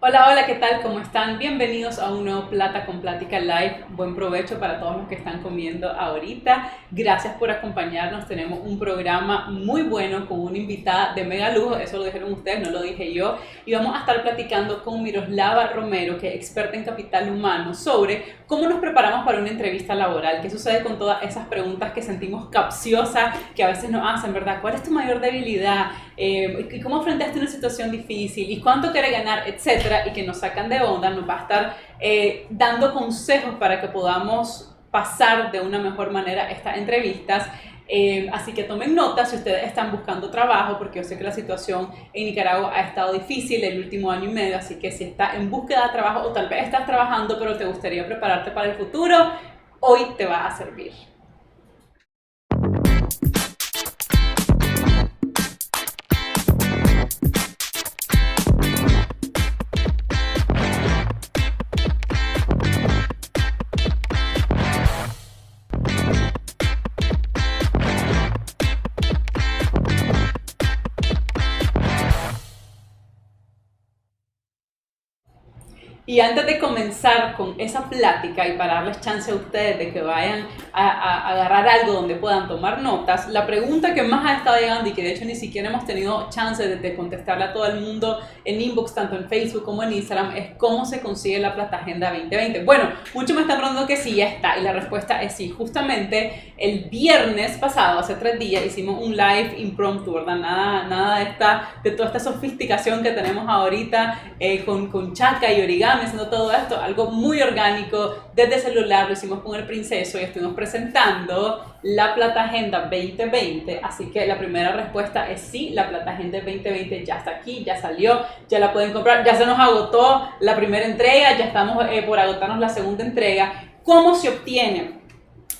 Hola, hola, ¿qué tal? ¿Cómo están? Bienvenidos a un nuevo Plata con Plática Live. Buen provecho para todos los que están comiendo ahorita. Gracias por acompañarnos. Tenemos un programa muy bueno con una invitada de mega lujo. Eso lo dijeron ustedes, no lo dije yo. Y vamos a estar platicando con Miroslava Romero, que es experta en capital humano, sobre cómo nos preparamos para una entrevista laboral. ¿Qué sucede con todas esas preguntas que sentimos capciosas, que a veces nos hacen, ¿verdad? ¿Cuál es tu mayor debilidad? ¿Y cómo enfrentaste una situación difícil? ¿Y cuánto quieres ganar? Etcétera. Y que nos sacan de onda, nos va a estar dando consejos para que podamos pasar de una mejor manera estas entrevistas. Así que tomen nota si ustedes están buscando trabajo, porque yo sé que la situación en Nicaragua ha estado difícil el último año y medio, así que si estás en búsqueda de trabajo o tal vez estás trabajando pero te gustaría prepararte para el futuro, hoy te va a servir. Y antes de comenzar con esa plática y para darles chance a ustedes de que vayan a agarrar algo donde puedan tomar notas, la pregunta que más ha estado llegando y que de hecho ni siquiera hemos tenido chance de contestarle a todo el mundo en inbox, tanto en Facebook como en Instagram, es cómo se consigue la Plata Agenda 2020. Bueno, muchos me están preguntando que sí, ya está, y la respuesta es sí. Justamente el viernes pasado, hace 3 días, hicimos un live impromptu, ¿verdad? Nada de toda esta sofisticación que tenemos ahorita con chaca y origami, haciendo todo esto, algo muy orgánico, desde celular. Lo hicimos con el Princeso y estuvimos presentando la Plata Agenda 2020, así que la primera respuesta es sí, la Plata Agenda 2020 ya está aquí, ya salió, ya la pueden comprar, ya se nos agotó la primera entrega, ya estamos por agotarnos la segunda entrega. ¿Cómo se obtiene?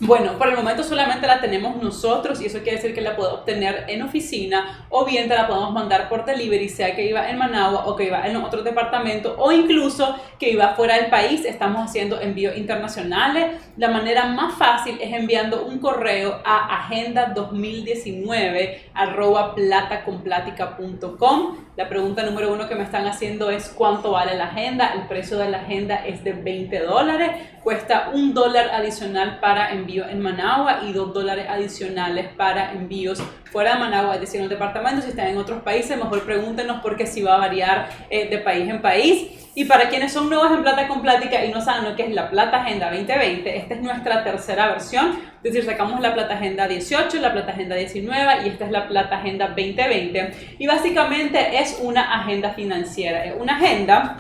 Bueno, por el momento solamente la tenemos nosotros y eso quiere decir que la puedo obtener en oficina o bien te la podemos mandar por delivery, sea que iba en Managua o que iba en otro departamento o incluso que iba fuera del país. Estamos haciendo envíos internacionales. La manera más fácil es enviando un correo a agenda2019@plataconplatica.com. La pregunta número 1 que me están haciendo es ¿cuánto vale la agenda? El precio de la agenda es de $20. Cuesta $1 adicional para envío en Managua y $2 adicionales para envíos fuera de Managua, es decir, en el departamento. Si están en otros países, mejor pregúntenos porque sí va a variar de país en país. Y para quienes son nuevos en Plata con Plática y no saben lo que es la Plata Agenda 2020, esta es nuestra tercera versión. Es decir, sacamos la Plata Agenda 18, la Plata Agenda 19 y esta es la Plata Agenda 2020. Y básicamente es una agenda financiera, es una agenda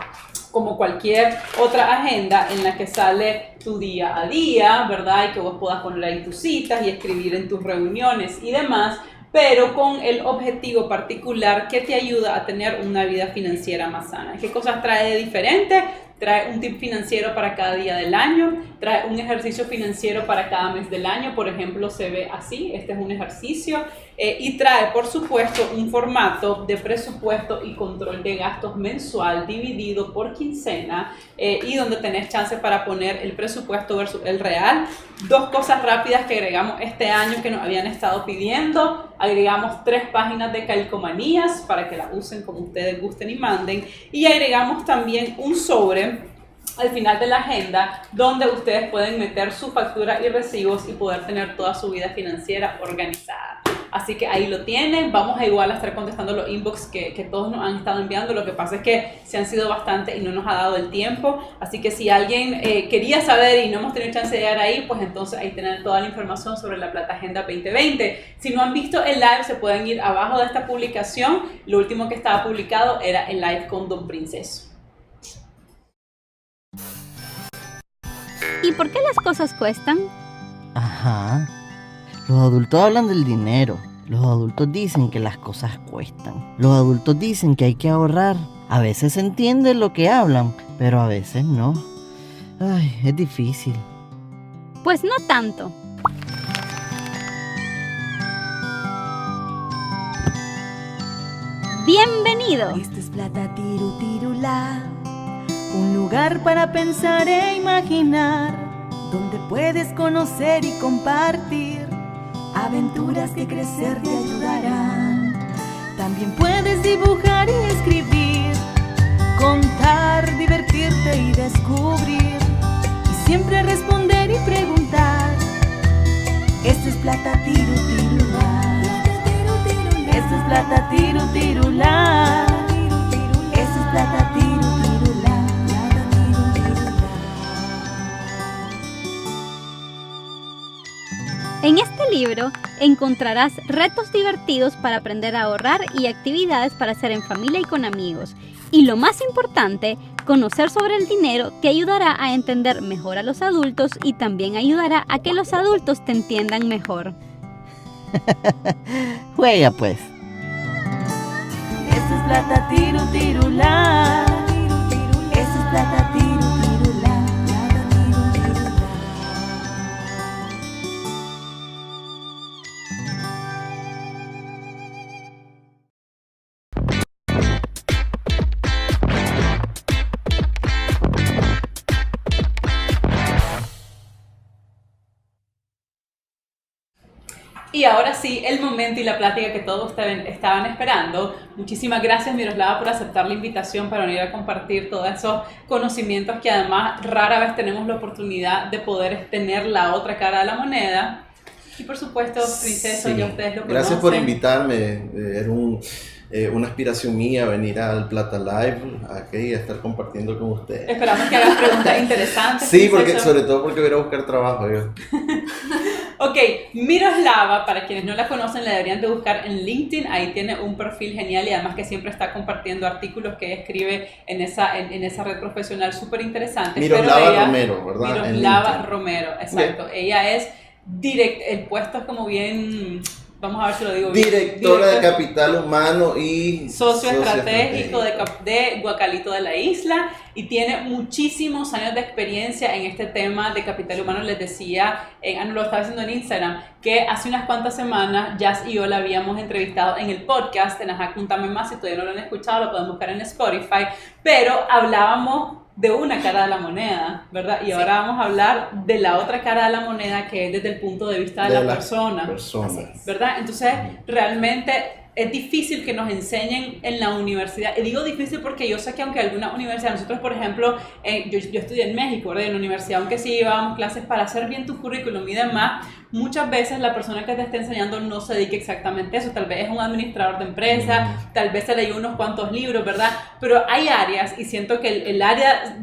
como cualquier otra agenda en la que sale tu día a día, ¿verdad? Y que vos puedas poner ahí tus citas y escribir en tus reuniones y demás, pero con el objetivo particular que te ayuda a tener una vida financiera más sana. ¿Qué cosas trae de diferente? Trae un tip financiero para cada día del año, trae un ejercicio financiero para cada mes del año. Por ejemplo, se ve así, este es un ejercicio, y trae, por supuesto, un formato de presupuesto y control de gastos mensual dividido por quincena, y donde tenés chance para poner el presupuesto versus el real. 2 cosas rápidas que agregamos este año que nos habían estado pidiendo: agregamos 3 páginas de calcomanías para que las usen como ustedes gusten y manden, y agregamos también un sobre al final de la agenda donde ustedes pueden meter su factura y recibos y poder tener toda su vida financiera organizada. Así que ahí lo tienen. Vamos a igual a estar contestando los inbox que todos nos han estado enviando. Lo que pasa es que se han sido bastante y no nos ha dado el tiempo. Así que si alguien quería saber y no hemos tenido chance de llegar ahí, pues entonces ahí tienen toda la información sobre la Plata Agenda 2020. Si no han visto el live, se pueden ir abajo de esta publicación. Lo último que estaba publicado era el live con Don Princeso. ¿Y por qué las cosas cuestan? Ajá. Los adultos hablan del dinero. Los adultos dicen que las cosas cuestan. Los adultos dicen que hay que ahorrar. A veces se entiende lo que hablan, pero a veces no. Ay, es difícil. Pues no tanto. ¡Bienvenido! Esto es Plata Tiru Tirula, un lugar para pensar e imaginar, donde puedes conocer y compartir aventuras que crecer te ayudarán. También puedes dibujar y escribir, contar libro encontrarás retos divertidos para aprender a ahorrar y actividades para hacer en familia y con amigos. Y lo más importante, conocer sobre el dinero te ayudará a entender mejor a los adultos y también ayudará a que los adultos te entiendan mejor. Juega pues. Esto es plata tiru tirula. Esto es plata tiru tirula. Y ahora sí, el momento y la plática que todos estaban esperando. Muchísimas gracias, Miroslava, por aceptar la invitación para venir a compartir todos esos conocimientos que además rara vez tenemos la oportunidad de poder tener la otra cara de la moneda. Y por supuesto, Princeso, Sí. ya ustedes lo conocen. Gracias por invitarme. Era una aspiración mía venir al Plata Live aquí a estar compartiendo con ustedes. Esperamos que hagas preguntas interesantes. Sí, porque, Princeso. sobre todo porque voy a ir a buscar trabajo. Yo. Ok, Miroslava, para quienes no la conocen, la deberían de buscar en LinkedIn. Ahí tiene un perfil genial y además que siempre está compartiendo artículos que escribe en esa red profesional súper interesante. Miroslava Romero, ¿verdad? En Miroslava LinkedIn. Romero, exacto. Ella es el puesto es como bien, vamos a ver si lo digo bien. Directora de Capital Humano y Socio estratégico de Guacalito de la Isla y tiene muchísimos años de experiencia en este tema de capital humano. Les decía, lo estaba haciendo en Instagram, que hace unas cuantas semanas Jazz y yo la habíamos entrevistado en el podcast en Ajá, Contame Más. Si todavía no lo han escuchado, lo pueden buscar en Spotify, pero hablábamos de una cara de la moneda, ¿verdad? Y ahora vamos a hablar de la otra cara de la moneda, que es desde el punto de vista de la persona, ¿verdad? Entonces, realmente es difícil que nos enseñen en la universidad. Y digo difícil porque yo sé que aunque alguna universidad, nosotros por ejemplo, yo estudié en México, ¿verdad? En la universidad, aunque sí llevábamos clases para hacer bien tu currículum y demás, muchas veces la persona que te está enseñando no se dedica exactamente a eso. Tal vez es un administrador de empresa, tal vez se leyó unos cuantos libros, ¿verdad? Pero hay áreas, y siento que el área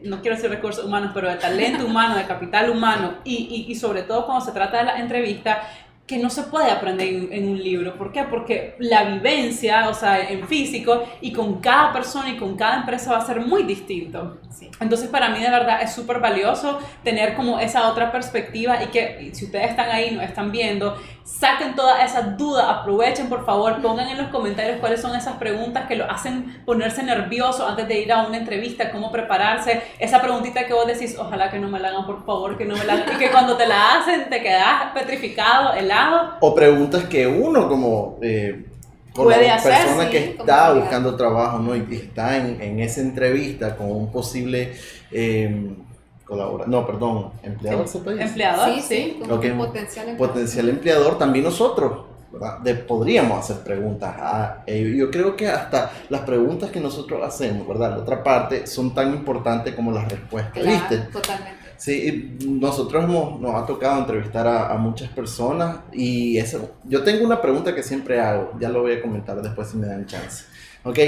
no quiero decir recursos humanos, pero de talento humano, de capital humano, y sobre todo cuando se trata de la entrevista, que no se puede aprender en un libro. ¿Por qué? Porque la vivencia, o sea, en físico, y con cada persona y con cada empresa va a ser muy distinto. Sí. Entonces, para mí de verdad es súper valioso tener como esa otra perspectiva y que si ustedes están ahí, nos están viendo, saquen todas esas dudas, aprovechen por favor, pongan en los comentarios cuáles son esas preguntas que lo hacen ponerse nervioso antes de ir a una entrevista, cómo prepararse, esa preguntita que vos decís, ojalá que no me la hagan, por favor, que no me la hagan, y que cuando te la hacen te quedas petrificado, helado. O preguntas que uno como puede hacer, persona sí, que como está que buscando trabajo, ¿no? Y está en esa entrevista con un posible empleador, ¿se puede decir? Empleador, Sí, sí, como Ok, un potencial empleador, también nosotros, ¿verdad? Podríamos hacer preguntas a ellos. Yo creo que hasta las preguntas que nosotros hacemos, ¿verdad? La otra parte son tan importantes como las respuestas, Claro, ¿viste? totalmente. Sí, nosotros nos ha tocado entrevistar a muchas personas y yo tengo una pregunta que siempre hago, ya lo voy a comentar después si me dan chance. Ok,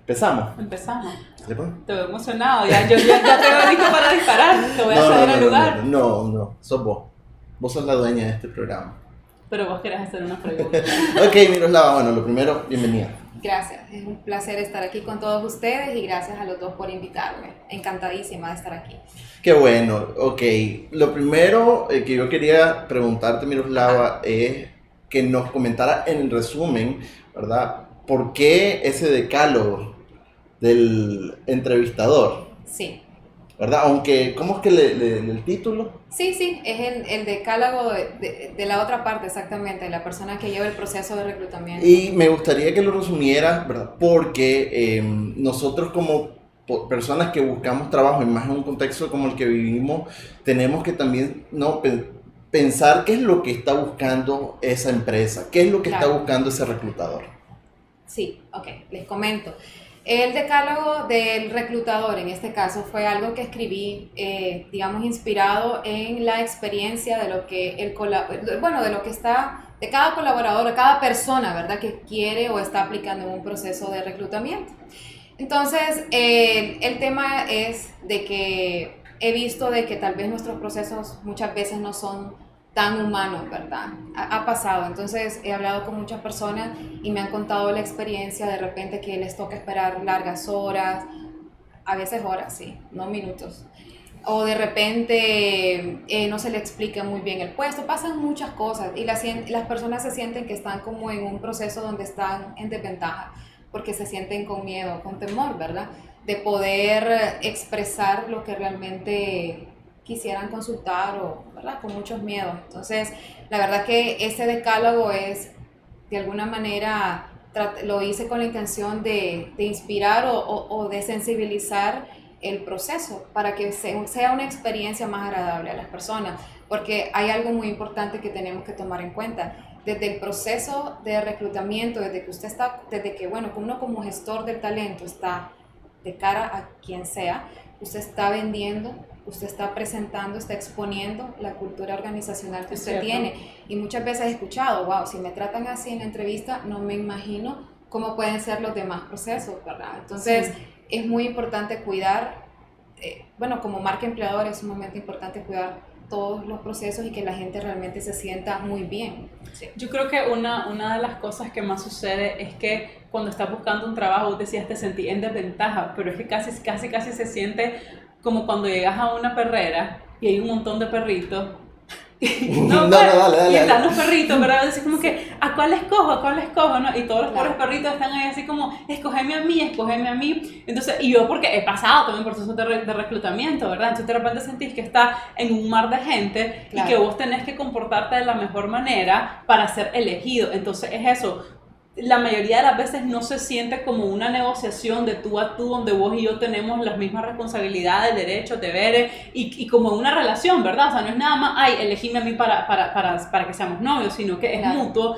empezamos. Empezamos. ¿Le pongo? Te veo emocionado, ya te veo listo para disparar, te voy a ceder el lugar. No, sos vos. Vos sos la dueña de este programa. Pero vos querés hacer una pregunta. Ok, Miroslava, bueno, lo primero, bienvenida. Gracias, es un placer estar aquí con todos ustedes y gracias a los dos por invitarme. Encantadísima de estar aquí. Qué bueno, ok. Lo primero que yo quería preguntarte, Miroslava, es que nos comentara en resumen, ¿verdad? ¿Por qué ese decálogo del entrevistador? Sí. ¿Verdad? Aunque, ¿cómo es que el título? Sí, es el decálogo de la otra parte, exactamente, de la persona que lleva el proceso de reclutamiento. Y me gustaría que lo resumieras, ¿verdad? Porque nosotros como personas que buscamos trabajo, y más en un contexto como el que vivimos, tenemos que también pensar qué es lo que está buscando esa empresa, qué es lo que está buscando ese reclutador. Sí, ok, les comento. El decálogo del reclutador, en este caso, fue algo que escribí, digamos, inspirado en la experiencia de lo que de cada colaborador, de cada persona, ¿verdad?, que quiere o está aplicando en un proceso de reclutamiento. Entonces, el tema es de que he visto de que tal vez nuestros procesos muchas veces no son tan humanos, ¿verdad? Ha pasado. Entonces he hablado con muchas personas y me han contado la experiencia de repente que les toca esperar largas horas, a veces horas, sí, no minutos. O de repente no se le explica muy bien el puesto, pasan muchas cosas y las personas se sienten que están como en un proceso donde están en desventaja, porque se sienten con miedo, con temor, ¿verdad? De poder expresar lo que realmente quisieran consultar o, ¿verdad? Con muchos miedos. Entonces, la verdad que ese decálogo es, de alguna manera, lo hice con la intención de inspirar o de sensibilizar el proceso para que sea una experiencia más agradable a las personas, porque hay algo muy importante que tenemos que tomar en cuenta. Desde el proceso de reclutamiento, desde que bueno, uno como gestor del talento está de cara a quien sea, usted está vendiendo, usted está presentando, está exponiendo la cultura organizacional que usted tiene. Y muchas veces he escuchado, wow, si me tratan así en la entrevista, no me imagino cómo pueden ser los demás procesos, ¿verdad? Entonces, sí, es muy importante cuidar, bueno, como marca empleador es un momento importante cuidar todos los procesos y que la gente realmente se sienta muy bien. Sí. Yo creo que una de las cosas que más sucede es que cuando estás buscando un trabajo, vos decías te sentí en desventaja, pero es que casi se siente como cuando llegas a una perrera y hay un montón de perritos. Dale. Y están los perritos, ¿verdad? Así como que, ¿a cuál escojo? ¿No? Y todos los pobres perritos están ahí así como, escógeme a mí. Entonces, y yo porque he pasado también procesos de reclutamiento, ¿verdad? Entonces de repente sentís que estás en un mar de gente y que vos tenés que comportarte de la mejor manera para ser elegido. Entonces es eso. La mayoría de las veces no se siente como una negociación de tú a tú, donde vos y yo tenemos las mismas responsabilidades, derechos, deberes y como una relación, ¿verdad? O sea, no es nada más, ay, elegime a mí para que seamos novios, sino que es mutuo.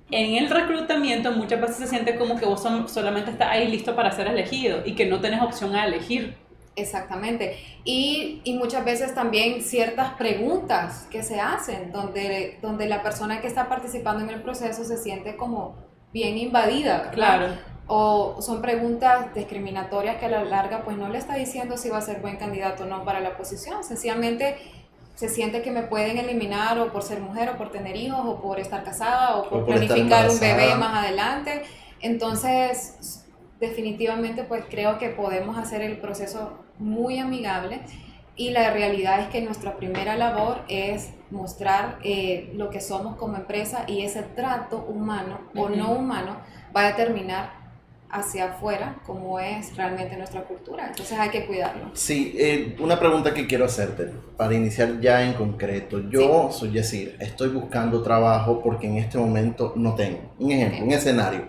En el reclutamiento muchas veces se siente como que vos solamente estás ahí listo para ser elegido y que no tenés opción a elegir. Exactamente. Y muchas veces también ciertas preguntas que se hacen, donde la persona que está participando en el proceso se siente como bien invadida, ¿verdad? Claro. O son preguntas discriminatorias que a la larga pues no le está diciendo si va a ser buen candidato o no para la posición, sencillamente se siente que me pueden eliminar o por ser mujer o por tener hijos o por estar casada o por planificar un bebé más adelante. Entonces definitivamente pues creo que podemos hacer el proceso muy amigable y la realidad es que nuestra primera labor es mostrar lo que somos como empresa y ese trato humano o no humano va a determinar hacia afuera cómo es realmente nuestra cultura. Entonces hay que cuidarlo. Sí, una pregunta que quiero hacerte para iniciar ya en concreto. Yo soy Yesir, estoy buscando trabajo porque en este momento no tengo. Un ejemplo, un escenario.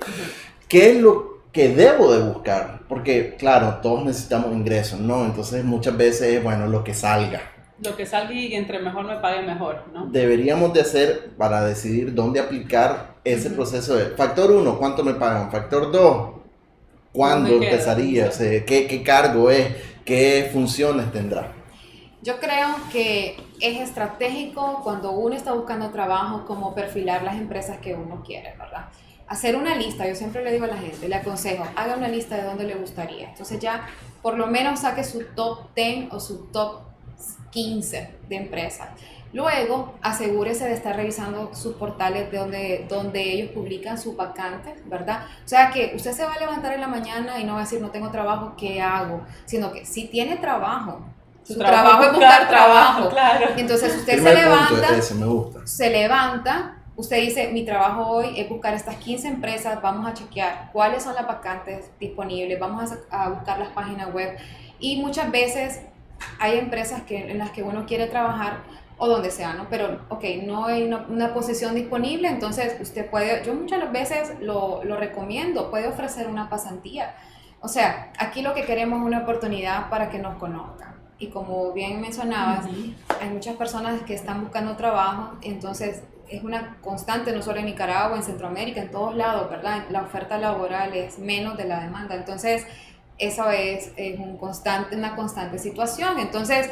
¿Qué es lo que debo de buscar? Porque claro, todos necesitamos ingresos, ¿no? Entonces muchas veces, bueno, lo que salga y entre mejor me pague mejor, ¿no? Deberíamos de hacer para decidir dónde aplicar ese proceso de factor 1, ¿cuánto me pagan? Factor 2, ¿cuándo empezaría? O sea, ¿qué cargo es? ¿Qué funciones tendrá? Yo creo que es estratégico cuando uno está buscando trabajo como perfilar las empresas que uno quiere, ¿verdad? Hacer una lista, yo siempre le digo a la gente, le aconsejo, haga una lista de dónde le gustaría. Entonces ya por lo menos saque su top 10 o su top 15 de empresas. Luego asegúrese de estar revisando sus portales donde ellos publican sus vacantes, ¿verdad? O sea que usted se va a levantar en la mañana y no va a decir no tengo trabajo, ¿qué hago? Sino que si tiene trabajo, su trabajo es buscar trabajo. Claro. Entonces usted se levanta, usted dice, mi trabajo hoy es buscar estas 15 empresas, vamos a chequear cuáles son las vacantes disponibles, vamos a buscar las páginas web y muchas veces hay empresas en las que uno quiere trabajar o donde sea, ¿no? Pero, no hay una posición disponible, entonces usted puede, yo muchas veces lo recomiendo, puede ofrecer una pasantía. O sea, aquí lo que queremos es una oportunidad para que nos conozcan. Y como bien mencionabas, hay muchas personas que están buscando trabajo, entonces es una constante, no solo en Nicaragua, en Centroamérica, en todos lados, ¿verdad? La oferta laboral es menos de la demanda, entonces eso es una constante situación. Entonces,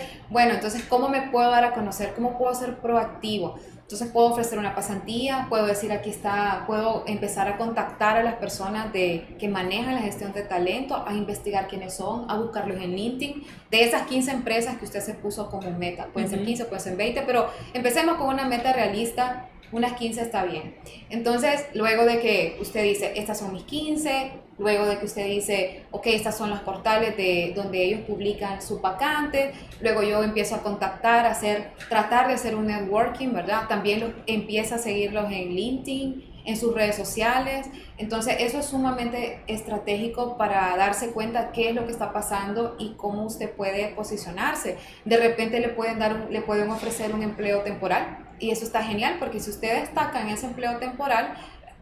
¿cómo me puedo dar a conocer? ¿Cómo puedo ser proactivo? Entonces puedo ofrecer una pasantía, puedo decir aquí está, puedo empezar a contactar a las personas que manejan la gestión de talento, a investigar quiénes son, a buscarlos en LinkedIn, de esas 15 empresas que usted se puso como meta. Pueden ser 15, pueden ser 20, pero empecemos con una meta realista, unas 15 está bien. Entonces, luego de que usted dice, estas son mis 15, luego de que usted dice, ok, estas son los portales donde ellos publican sus vacantes, luego yo empiezo a contactar, tratar de hacer un networking, ¿verdad? También empiezo a seguirlos en LinkedIn, en sus redes sociales. Entonces, eso es sumamente estratégico para darse cuenta qué es lo que está pasando y cómo usted puede posicionarse. De repente le pueden ofrecer un empleo temporal, y eso está genial, porque si usted destaca en ese empleo temporal,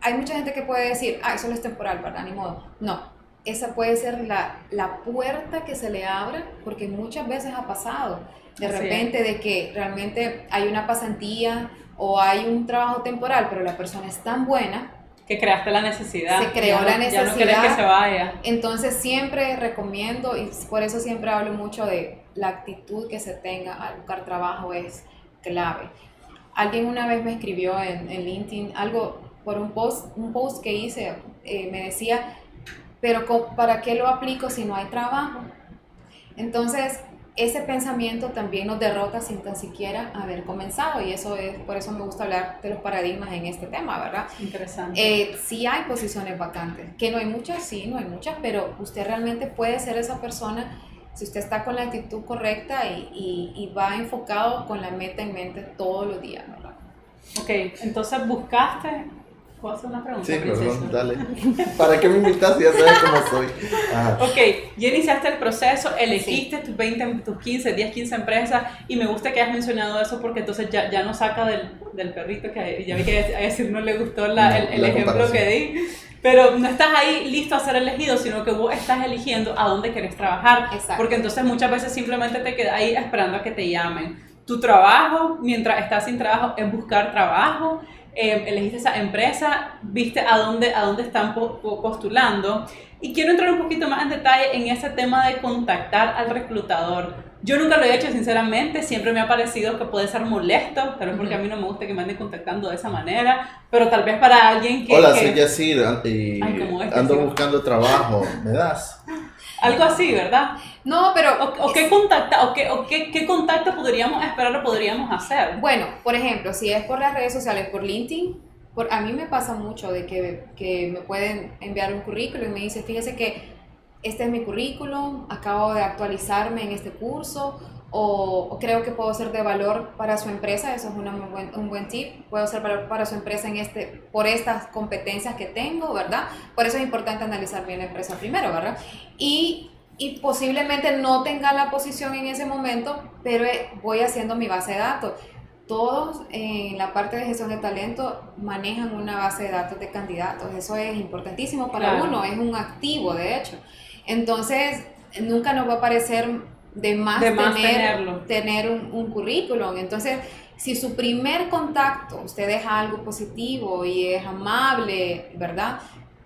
hay mucha gente que puede decir, eso no es temporal, ¿verdad? Ni modo. No, esa puede ser la puerta que se le abra, porque muchas veces ha pasado de repente de que realmente hay una pasantía o hay un trabajo temporal, pero la persona es tan buena que creaste la necesidad. Se creó la necesidad. Ya no querés que se vaya. Entonces siempre recomiendo, y por eso siempre hablo mucho de la actitud que se tenga al buscar trabajo es clave. Alguien una vez me escribió en LinkedIn algo por un post que hice, me decía, pero ¿para qué lo aplico si no hay trabajo? Entonces, ese pensamiento también nos derrota sin tan siquiera haber comenzado, y por eso me gusta hablar de los paradigmas en este tema, ¿verdad? Interesante. Sí hay posiciones vacantes, que no hay muchas, sí, no hay muchas, pero usted realmente puede ser esa persona si usted está con la actitud correcta y va enfocado con la meta en mente todos los días, ¿verdad? Ok, entonces buscaste... ¿Puedo hacer una pregunta, Sí, princesa? perdón, dale. ¿Para qué me invitas si ya sabes cómo soy? Ajá. Ok, ya iniciaste el proceso, elegiste tus 15, 10, 15 empresas, y me gusta que hayas mencionado eso porque entonces ya no saca del perrito, que ya vi que a decir no le gustó el ejemplo que di, pero no estás ahí listo a ser elegido, sino que vos estás eligiendo a dónde querés trabajar. Exacto. Porque entonces muchas veces simplemente te quedas ahí esperando a que te llamen. Tu trabajo, mientras estás sin trabajo, es buscar trabajo. Elegiste esa empresa, viste a dónde están postulando, y quiero entrar un poquito más en detalle en ese tema de contactar al reclutador. Yo nunca lo he hecho, sinceramente, siempre me ha parecido que puede ser molesto, tal vez porque a mí no me gusta que me anden contactando de esa manera, pero tal vez para alguien que... Hola, soy Yacir y ando Yacir? Buscando trabajo, ¿me das? Algo así, ¿verdad? No, pero... ¿Qué contacto podríamos esperar o podríamos hacer? Bueno, por ejemplo, si es por las redes sociales, por LinkedIn, a mí me pasa mucho de que me pueden enviar un currículum y me dicen, fíjese que este es mi currículum, acabo de actualizarme en este curso, o creo que puedo ser de valor para su empresa. Eso es un buen tip. Puedo ser valor para su empresa por estas competencias que tengo, ¿verdad? Por eso es importante analizar bien la empresa primero, ¿verdad? Y posiblemente no tenga la posición en ese momento, pero voy haciendo mi base de datos. Todos en la parte de gestión de talento manejan una base de datos de candidatos. Eso es importantísimo para uno, es un activo, de hecho. Entonces, nunca nos va a parecer de más tener un currículum. Entonces, si su primer contacto, usted deja algo positivo y es amable, ¿verdad?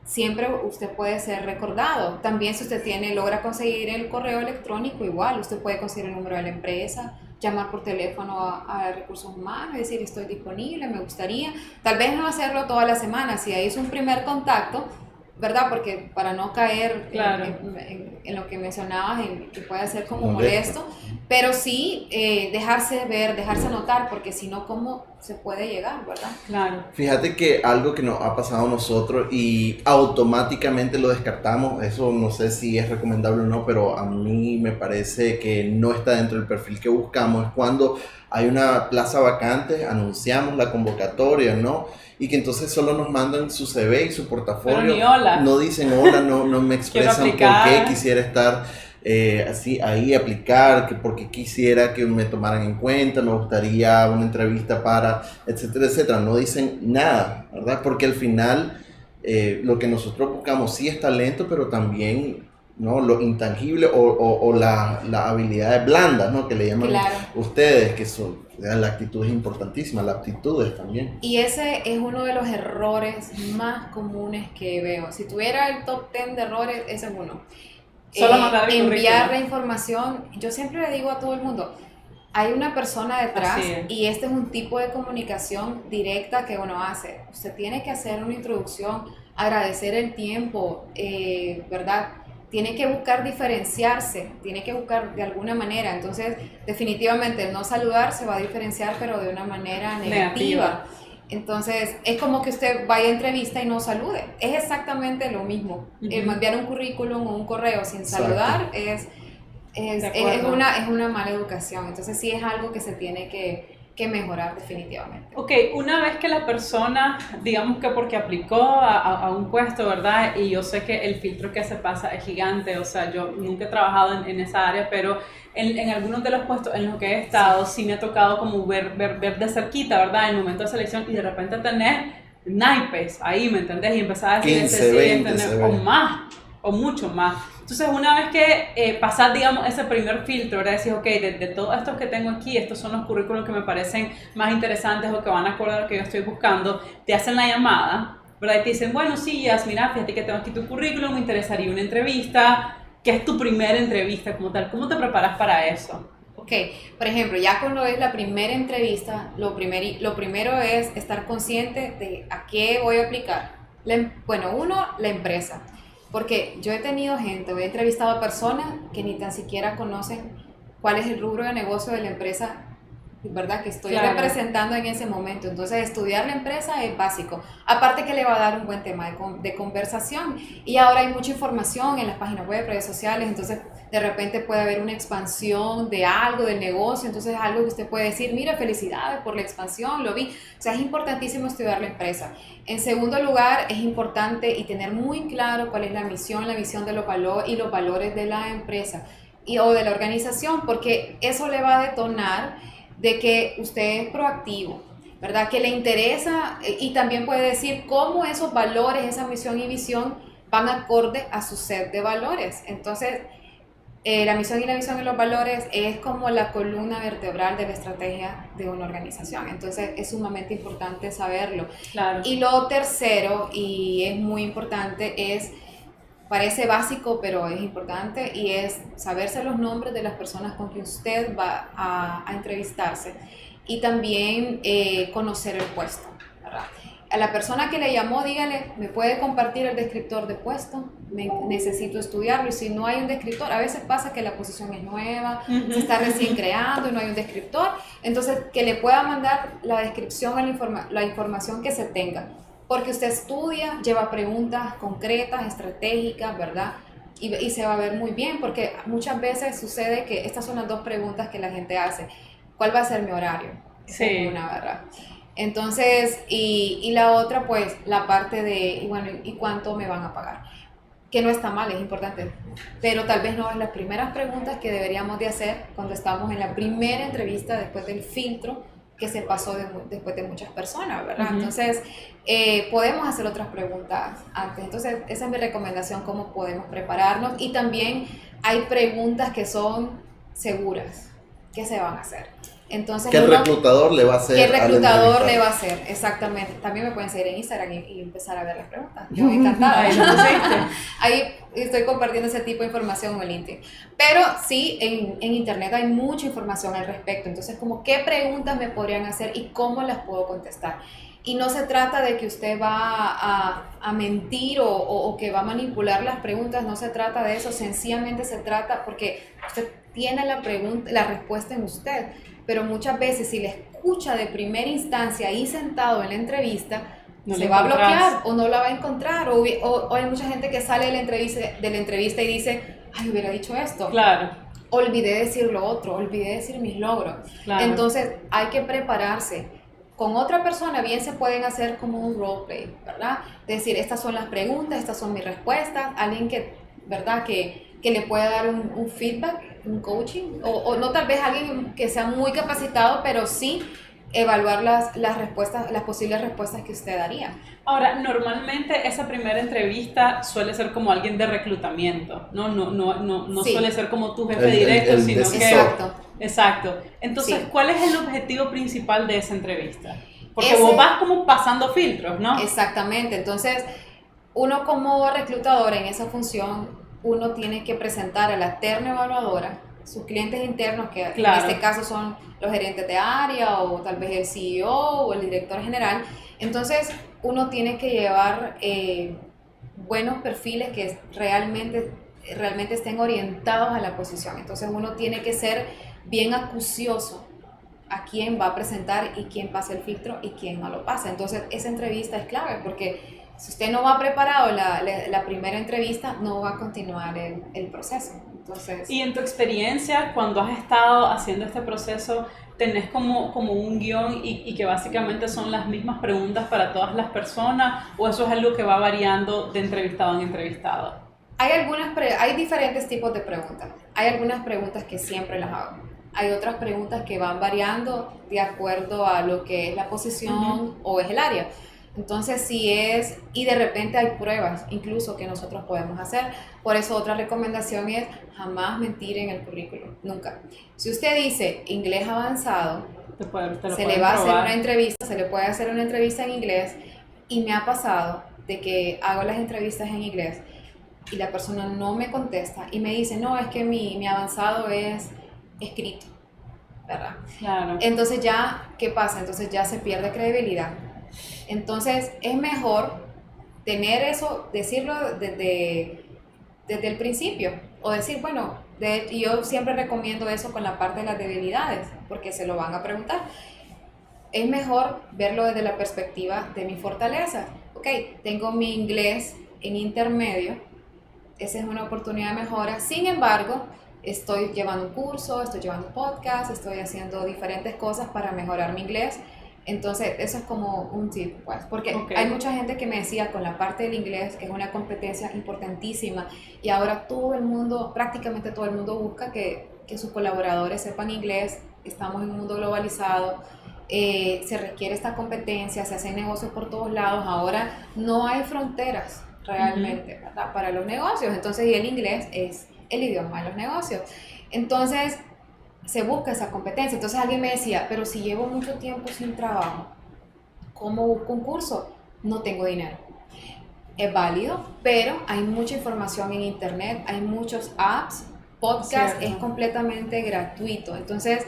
Siempre usted puede ser recordado. También si usted logra conseguir el correo electrónico, igual, usted puede conseguir el número de la empresa, llamar por teléfono a recursos humanos, decir estoy disponible, me gustaría. Tal vez no hacerlo toda la semana, si ahí es un primer contacto, ¿verdad? Porque para no caer en lo que mencionabas, que puede ser como molesto, pero sí dejarse ver, dejarse notar, porque si no, ¿cómo se puede llegar, verdad? Claro. Fíjate que algo que nos ha pasado a nosotros y automáticamente lo descartamos, eso no sé si es recomendable o no, pero a mí me parece que no está dentro del perfil que buscamos, es cuando hay una plaza vacante, anunciamos la convocatoria, ¿no? Y que entonces solo nos mandan su CV y su portafolio. Pero ni hola. No dicen hola, no me expresan por qué quisiera estar así ahí, aplicar, porque quisiera que me tomaran en cuenta, me gustaría una entrevista para, etcétera, etcétera. No dicen nada, ¿verdad? Porque al final lo que nosotros buscamos sí es talento, pero también, ¿no?, lo intangible o las habilidades blandas, ¿no?, que le llaman ustedes, que son... La actitud es importantísima, las aptitudes también. Y ese es uno de los errores más comunes que veo. Si tuviera el top 10 de errores, ese es uno. Solo mandar el enviar currículum. la información. Yo siempre le digo a todo el mundo, hay una persona detrás Así es. y este es un tipo de comunicación directa que uno hace. Usted tiene que hacer una introducción, agradecer el tiempo, ¿verdad? Tiene que buscar diferenciarse, tiene que buscar de alguna manera. Entonces, definitivamente el no saludar se va a diferenciar, pero de una manera negativa. Entonces, es como que usted vaya a entrevista y no salude. Es exactamente lo mismo. El enviar un currículum o un correo sin saludar es una mala educación. Entonces, sí es algo que se tiene que mejorar definitivamente. Ok, una vez que la persona, digamos que porque aplicó a un puesto, ¿verdad? Y yo sé que el filtro que se pasa es gigante, o sea, yo nunca he trabajado en esa área, pero en algunos de los puestos en los que he estado, sí me ha tocado como ver de cerquita, ¿verdad? En el momento de selección y de repente tener naipes ahí, ¿me entendés? Y empezar a decir, 15, 20, o más, o mucho más. Entonces, una vez que pasar, digamos, ese primer filtro, ¿verdad? Decís, ok, de todos estos que tengo aquí, estos son los currículos que me parecen más interesantes o que van a acordar a lo que yo estoy buscando, te hacen la llamada, ¿verdad? Y te dicen, bueno, sí, mira, fíjate que tengo aquí tu currículum, me interesaría una entrevista. ¿Qué es tu primera entrevista como tal? ¿Cómo te preparas para eso? Ok, por ejemplo, ya cuando es la primera entrevista, lo primero es estar consciente de a qué voy a aplicar. La empresa. Porque yo he tenido he entrevistado a personas que ni tan siquiera conocen cuál es el rubro de negocio de la empresa, ¿verdad? Que estoy representando en ese momento. Entonces, estudiar la empresa es básico. Aparte que le va a dar un buen tema de conversación. Y ahora hay mucha información en las páginas web, redes sociales. Entonces, de repente puede haber una expansión de algo, del negocio. Entonces, es algo que usted puede decir, mira, felicidades por la expansión, lo vi. O sea, es importantísimo estudiar la empresa. En segundo lugar, es importante y tener muy claro cuál es la visión de los valores y los valores de la empresa o de la organización, porque eso le va a detonar de que usted es proactivo, ¿verdad? Que le interesa y también puede decir cómo esos valores, esa misión y visión van acorde a su set de valores. Entonces, la misión y la visión y los valores es como la columna vertebral de la estrategia de una organización. Entonces, es sumamente importante saberlo. Claro. Y lo tercero, y es muy importante, parece básico, pero es importante, y es saberse los nombres de las personas con que usted va a entrevistarse y también conocer el puesto, ¿verdad? A la persona que le llamó, dígale, ¿me puede compartir el descriptor de puesto? Necesito estudiarlo. Y si no hay un descriptor, a veces pasa que la posición es nueva, se está recién creando y no hay un descriptor, entonces que le pueda mandar la descripción, la información que se tenga. Porque usted estudia, lleva preguntas concretas, estratégicas, ¿verdad? Y se va a ver muy bien, porque muchas veces sucede que estas son las dos preguntas que la gente hace. ¿Cuál va a ser mi horario? Sí. Una, ¿verdad? Entonces, y la otra, pues, la parte de, ¿y cuánto me van a pagar? Que no está mal, es importante. Pero tal vez no es las primeras preguntas que deberíamos de hacer cuando estamos en la primera entrevista después del filtro que se pasó después de muchas personas, ¿verdad? Uh-huh. Entonces, podemos hacer otras preguntas antes. Entonces, esa es mi recomendación, cómo podemos prepararnos. Y también hay preguntas que son seguras, que se van a hacer. Entonces, que el reclutador le va a hacer. Que el reclutador le va a hacer, exactamente. También me pueden seguir en Instagram y empezar a ver las preguntas. Yo encantada. Ahí estoy compartiendo ese tipo de información en LinkedIn. Pero sí, en Internet hay mucha información al respecto. Entonces, como qué preguntas me podrían hacer y cómo las puedo contestar. Y no se trata de que usted va a mentir o que va a manipular las preguntas. No se trata de eso. Sencillamente se trata porque usted tiene la respuesta en usted. Pero muchas veces si le escucha de primera instancia ahí sentado en la entrevista, se va a bloquear o no la va a encontrar. O hay mucha gente que sale de la entrevista y dice, ay, hubiera dicho esto. Claro. Olvidé decir lo otro, olvidé decir mis logros. Claro. Entonces hay que prepararse. Con otra persona bien se pueden hacer como un roleplay, ¿verdad? Decir, estas son las preguntas, estas son mis respuestas. Alguien que, ¿verdad? Que le pueda dar un feedback, un coaching, o no tal vez alguien que sea muy capacitado, pero sí evaluar las respuestas, las posibles respuestas que usted daría. Ahora, normalmente esa primera entrevista suele ser como alguien de reclutamiento, no Sí. Suele ser como tu jefe directo, sino que... Exacto. Entonces, Sí. ¿cuál es el objetivo principal de esa entrevista? Porque Ese- vos vas como pasando filtros, ¿no? Exactamente, entonces uno como reclutador en esa función, uno tiene que presentar a la terna evaluadora sus clientes internos, que Claro. en este caso son los gerentes de área o tal vez el CEO o el director general. Entonces uno tiene que llevar buenos perfiles que realmente estén orientados a la posición. Entonces uno tiene que ser bien acucioso a quién va a presentar y quién pasa el filtro y quién no lo pasa. Entonces esa entrevista es clave, porque si usted no va preparado la primera entrevista, no va a continuar el proceso. Entonces, Y en tu experiencia, cuando has estado haciendo este proceso, ¿tenés como un guión y que básicamente son las mismas preguntas para todas las personas, o eso es algo que va variando de entrevistado en entrevistado? hay diferentes tipos de preguntas. Hay algunas preguntas que siempre las hago. Hay otras preguntas que van variando de acuerdo a lo que es la posición o es el área. Entonces, y de repente hay pruebas incluso que nosotros podemos hacer. Por eso otra recomendación es jamás mentir en el currículum, nunca. Si usted dice inglés avanzado, se le va a hacer una entrevista, se le puede hacer una entrevista en inglés, y me ha pasado de que hago las entrevistas en inglés y la persona no me contesta y me dice, no, es que mi avanzado es escrito, ¿verdad? Claro. Entonces ya, ¿qué pasa? Entonces ya se pierde credibilidad. Entonces es mejor tener eso, decirlo desde el principio, o decir, bueno, yo siempre recomiendo eso con la parte de las debilidades, porque se lo van a preguntar. Es mejor verlo desde la perspectiva de mi fortaleza. Ok, tengo mi inglés en intermedio, esa es una oportunidad de mejora. Sin embargo, estoy llevando un curso, estoy llevando un podcast, estoy haciendo diferentes cosas para mejorar mi inglés. Entonces, eso es como un tip, pues, porque hay mucha gente que me decía con la parte del inglés, que es una competencia importantísima, y ahora prácticamente todo el mundo busca que sus colaboradores sepan inglés. Estamos en un mundo globalizado, se requiere esta competencia, se hacen negocios por todos lados, ahora no hay fronteras realmente, ¿verdad? Para los negocios. Entonces, y el inglés es el idioma de los negocios. Entonces, se busca esa competencia. Entonces alguien me decía, pero si llevo mucho tiempo sin trabajo, ¿cómo busco un curso? No tengo dinero. Es válido, pero hay mucha información en internet, hay muchos apps, podcast, es completamente gratuito. Entonces,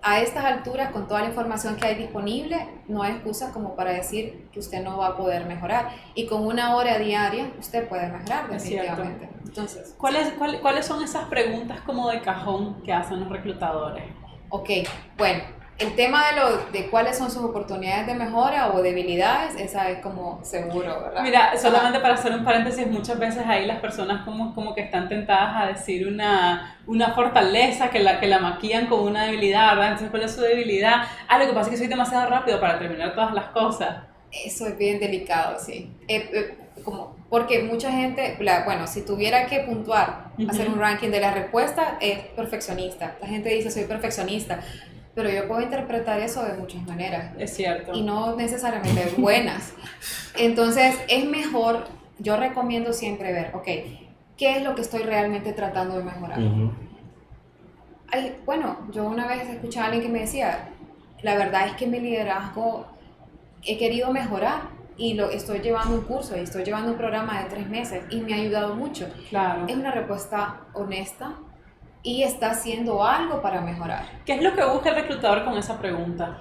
a estas alturas, con toda la información que hay disponible, no hay excusa como para decir que usted no va a poder mejorar. Y con 1 hora diaria, usted puede mejorar definitivamente. Entonces, ¿Cuáles son esas preguntas como de cajón que hacen los reclutadores? Ok, bueno, el tema de cuáles son sus oportunidades de mejora o debilidades, esa es como seguro, ¿verdad? Mira, solamente para hacer un paréntesis, muchas veces ahí las personas como que están tentadas a decir una fortaleza que la maquillan con una debilidad, ¿verdad? Entonces, ¿cuál es su debilidad? Lo que pasa es que soy demasiado rápido para terminar todas las cosas. Eso es bien delicado, sí. Porque mucha gente, bueno, si tuviera que puntuar, hacer un ranking de la respuesta, es perfeccionista. La gente dice, soy perfeccionista. Pero yo puedo interpretar eso de muchas maneras. Es cierto. Y no necesariamente buenas. Entonces, es mejor, yo recomiendo siempre ver, ok, ¿qué es lo que estoy realmente tratando de mejorar? Bueno, yo una vez escuché a alguien que me decía, la verdad es que mi liderazgo he querido mejorar y estoy llevando un curso y estoy llevando un programa de 3 meses y me ha ayudado mucho. Claro. Es una respuesta honesta y está haciendo algo para mejorar. ¿Qué es lo que busca el reclutador con esa pregunta?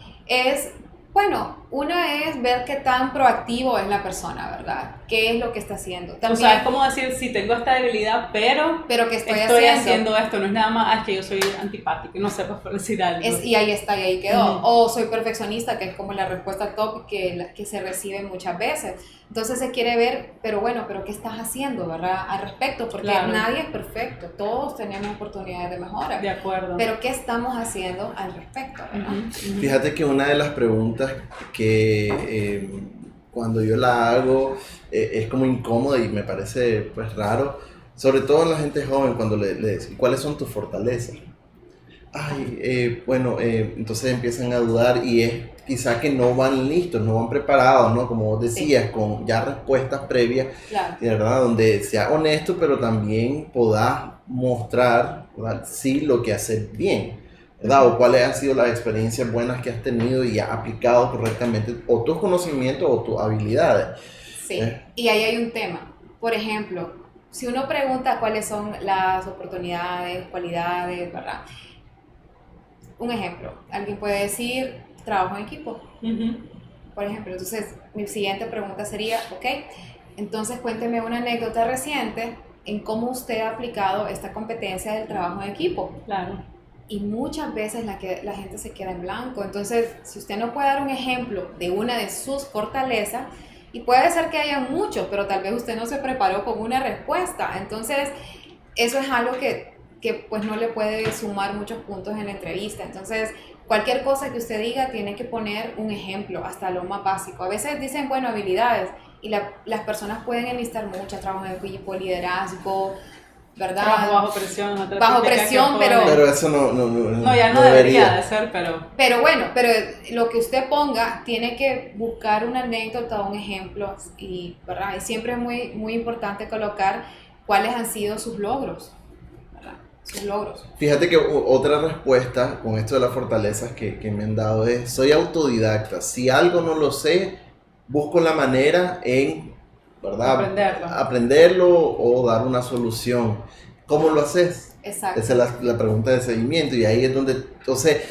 Una es ver qué tan proactivo es la persona, ¿verdad? ¿Qué es lo que está haciendo? También, o sea, es como decir, sí, tengo esta debilidad, pero ¿qué estoy haciendo esto? No es nada más, es que yo soy antipático, no sé, pues por decir algo. Y ahí está, y ahí quedó. O soy perfeccionista, que es como la respuesta top que se recibe muchas veces. Entonces se quiere ver, pero ¿qué estás haciendo, verdad? Al respecto, porque nadie es perfecto, todos tenemos oportunidades de mejora. De acuerdo. Pero ¿qué estamos haciendo al respecto, verdad? Fíjate que una de las preguntas que cuando yo la hago es como incómoda y me parece pues raro, sobre todo en la gente joven, cuando le dicen, ¿cuáles son tus fortalezas? Entonces empiezan a dudar y es quizá que no van listos, no van preparados, ¿no? Como vos decías, con ya respuestas previas, ¿verdad? Donde sea honesto, pero también podás mostrar, ¿verdad? Sí, lo que haces bien, ¿verdad? O cuáles han sido las experiencias buenas que has tenido y has aplicado correctamente, o tus conocimientos o tus habilidades. Sí, y ahí hay un tema. Por ejemplo, si uno pregunta cuáles son las oportunidades, cualidades, ¿verdad? Un ejemplo, alguien puede decir trabajo en equipo, por ejemplo. Entonces, mi siguiente pregunta sería, ok, entonces cuénteme una anécdota reciente en cómo usted ha aplicado esta competencia del trabajo en equipo. Claro. Y muchas veces la gente se queda en blanco. Entonces, si usted no puede dar un ejemplo de una de sus fortalezas, y puede ser que haya muchos, pero tal vez usted no se preparó con una respuesta. Entonces, eso es algo que pues no le puede sumar muchos puntos en la entrevista. Entonces, cualquier cosa que usted diga tiene que poner un ejemplo, hasta lo más básico. A veces dicen, bueno, habilidades, y las personas pueden enlistar muchas, trabajo en equipo, liderazgo, ¿verdad? Trabajo bajo presión. otra Bajo típica presión, que ponen. pero eso No, ya no debería de ser, pero... Pero bueno, pero lo que usted ponga tiene que buscar una anécdota o un ejemplo, y, ¿verdad? Y siempre es muy, muy importante colocar cuáles han sido sus logros, ¿verdad? Sus logros. Fíjate que otra respuesta con esto de las fortalezas que me han dado es, soy autodidacta. Si algo no lo sé, busco la manera en, ¿verdad? Aprenderlo o dar una solución. ¿Cómo lo haces? Exacto. Esa es la pregunta de seguimiento, y ahí es donde, entonces,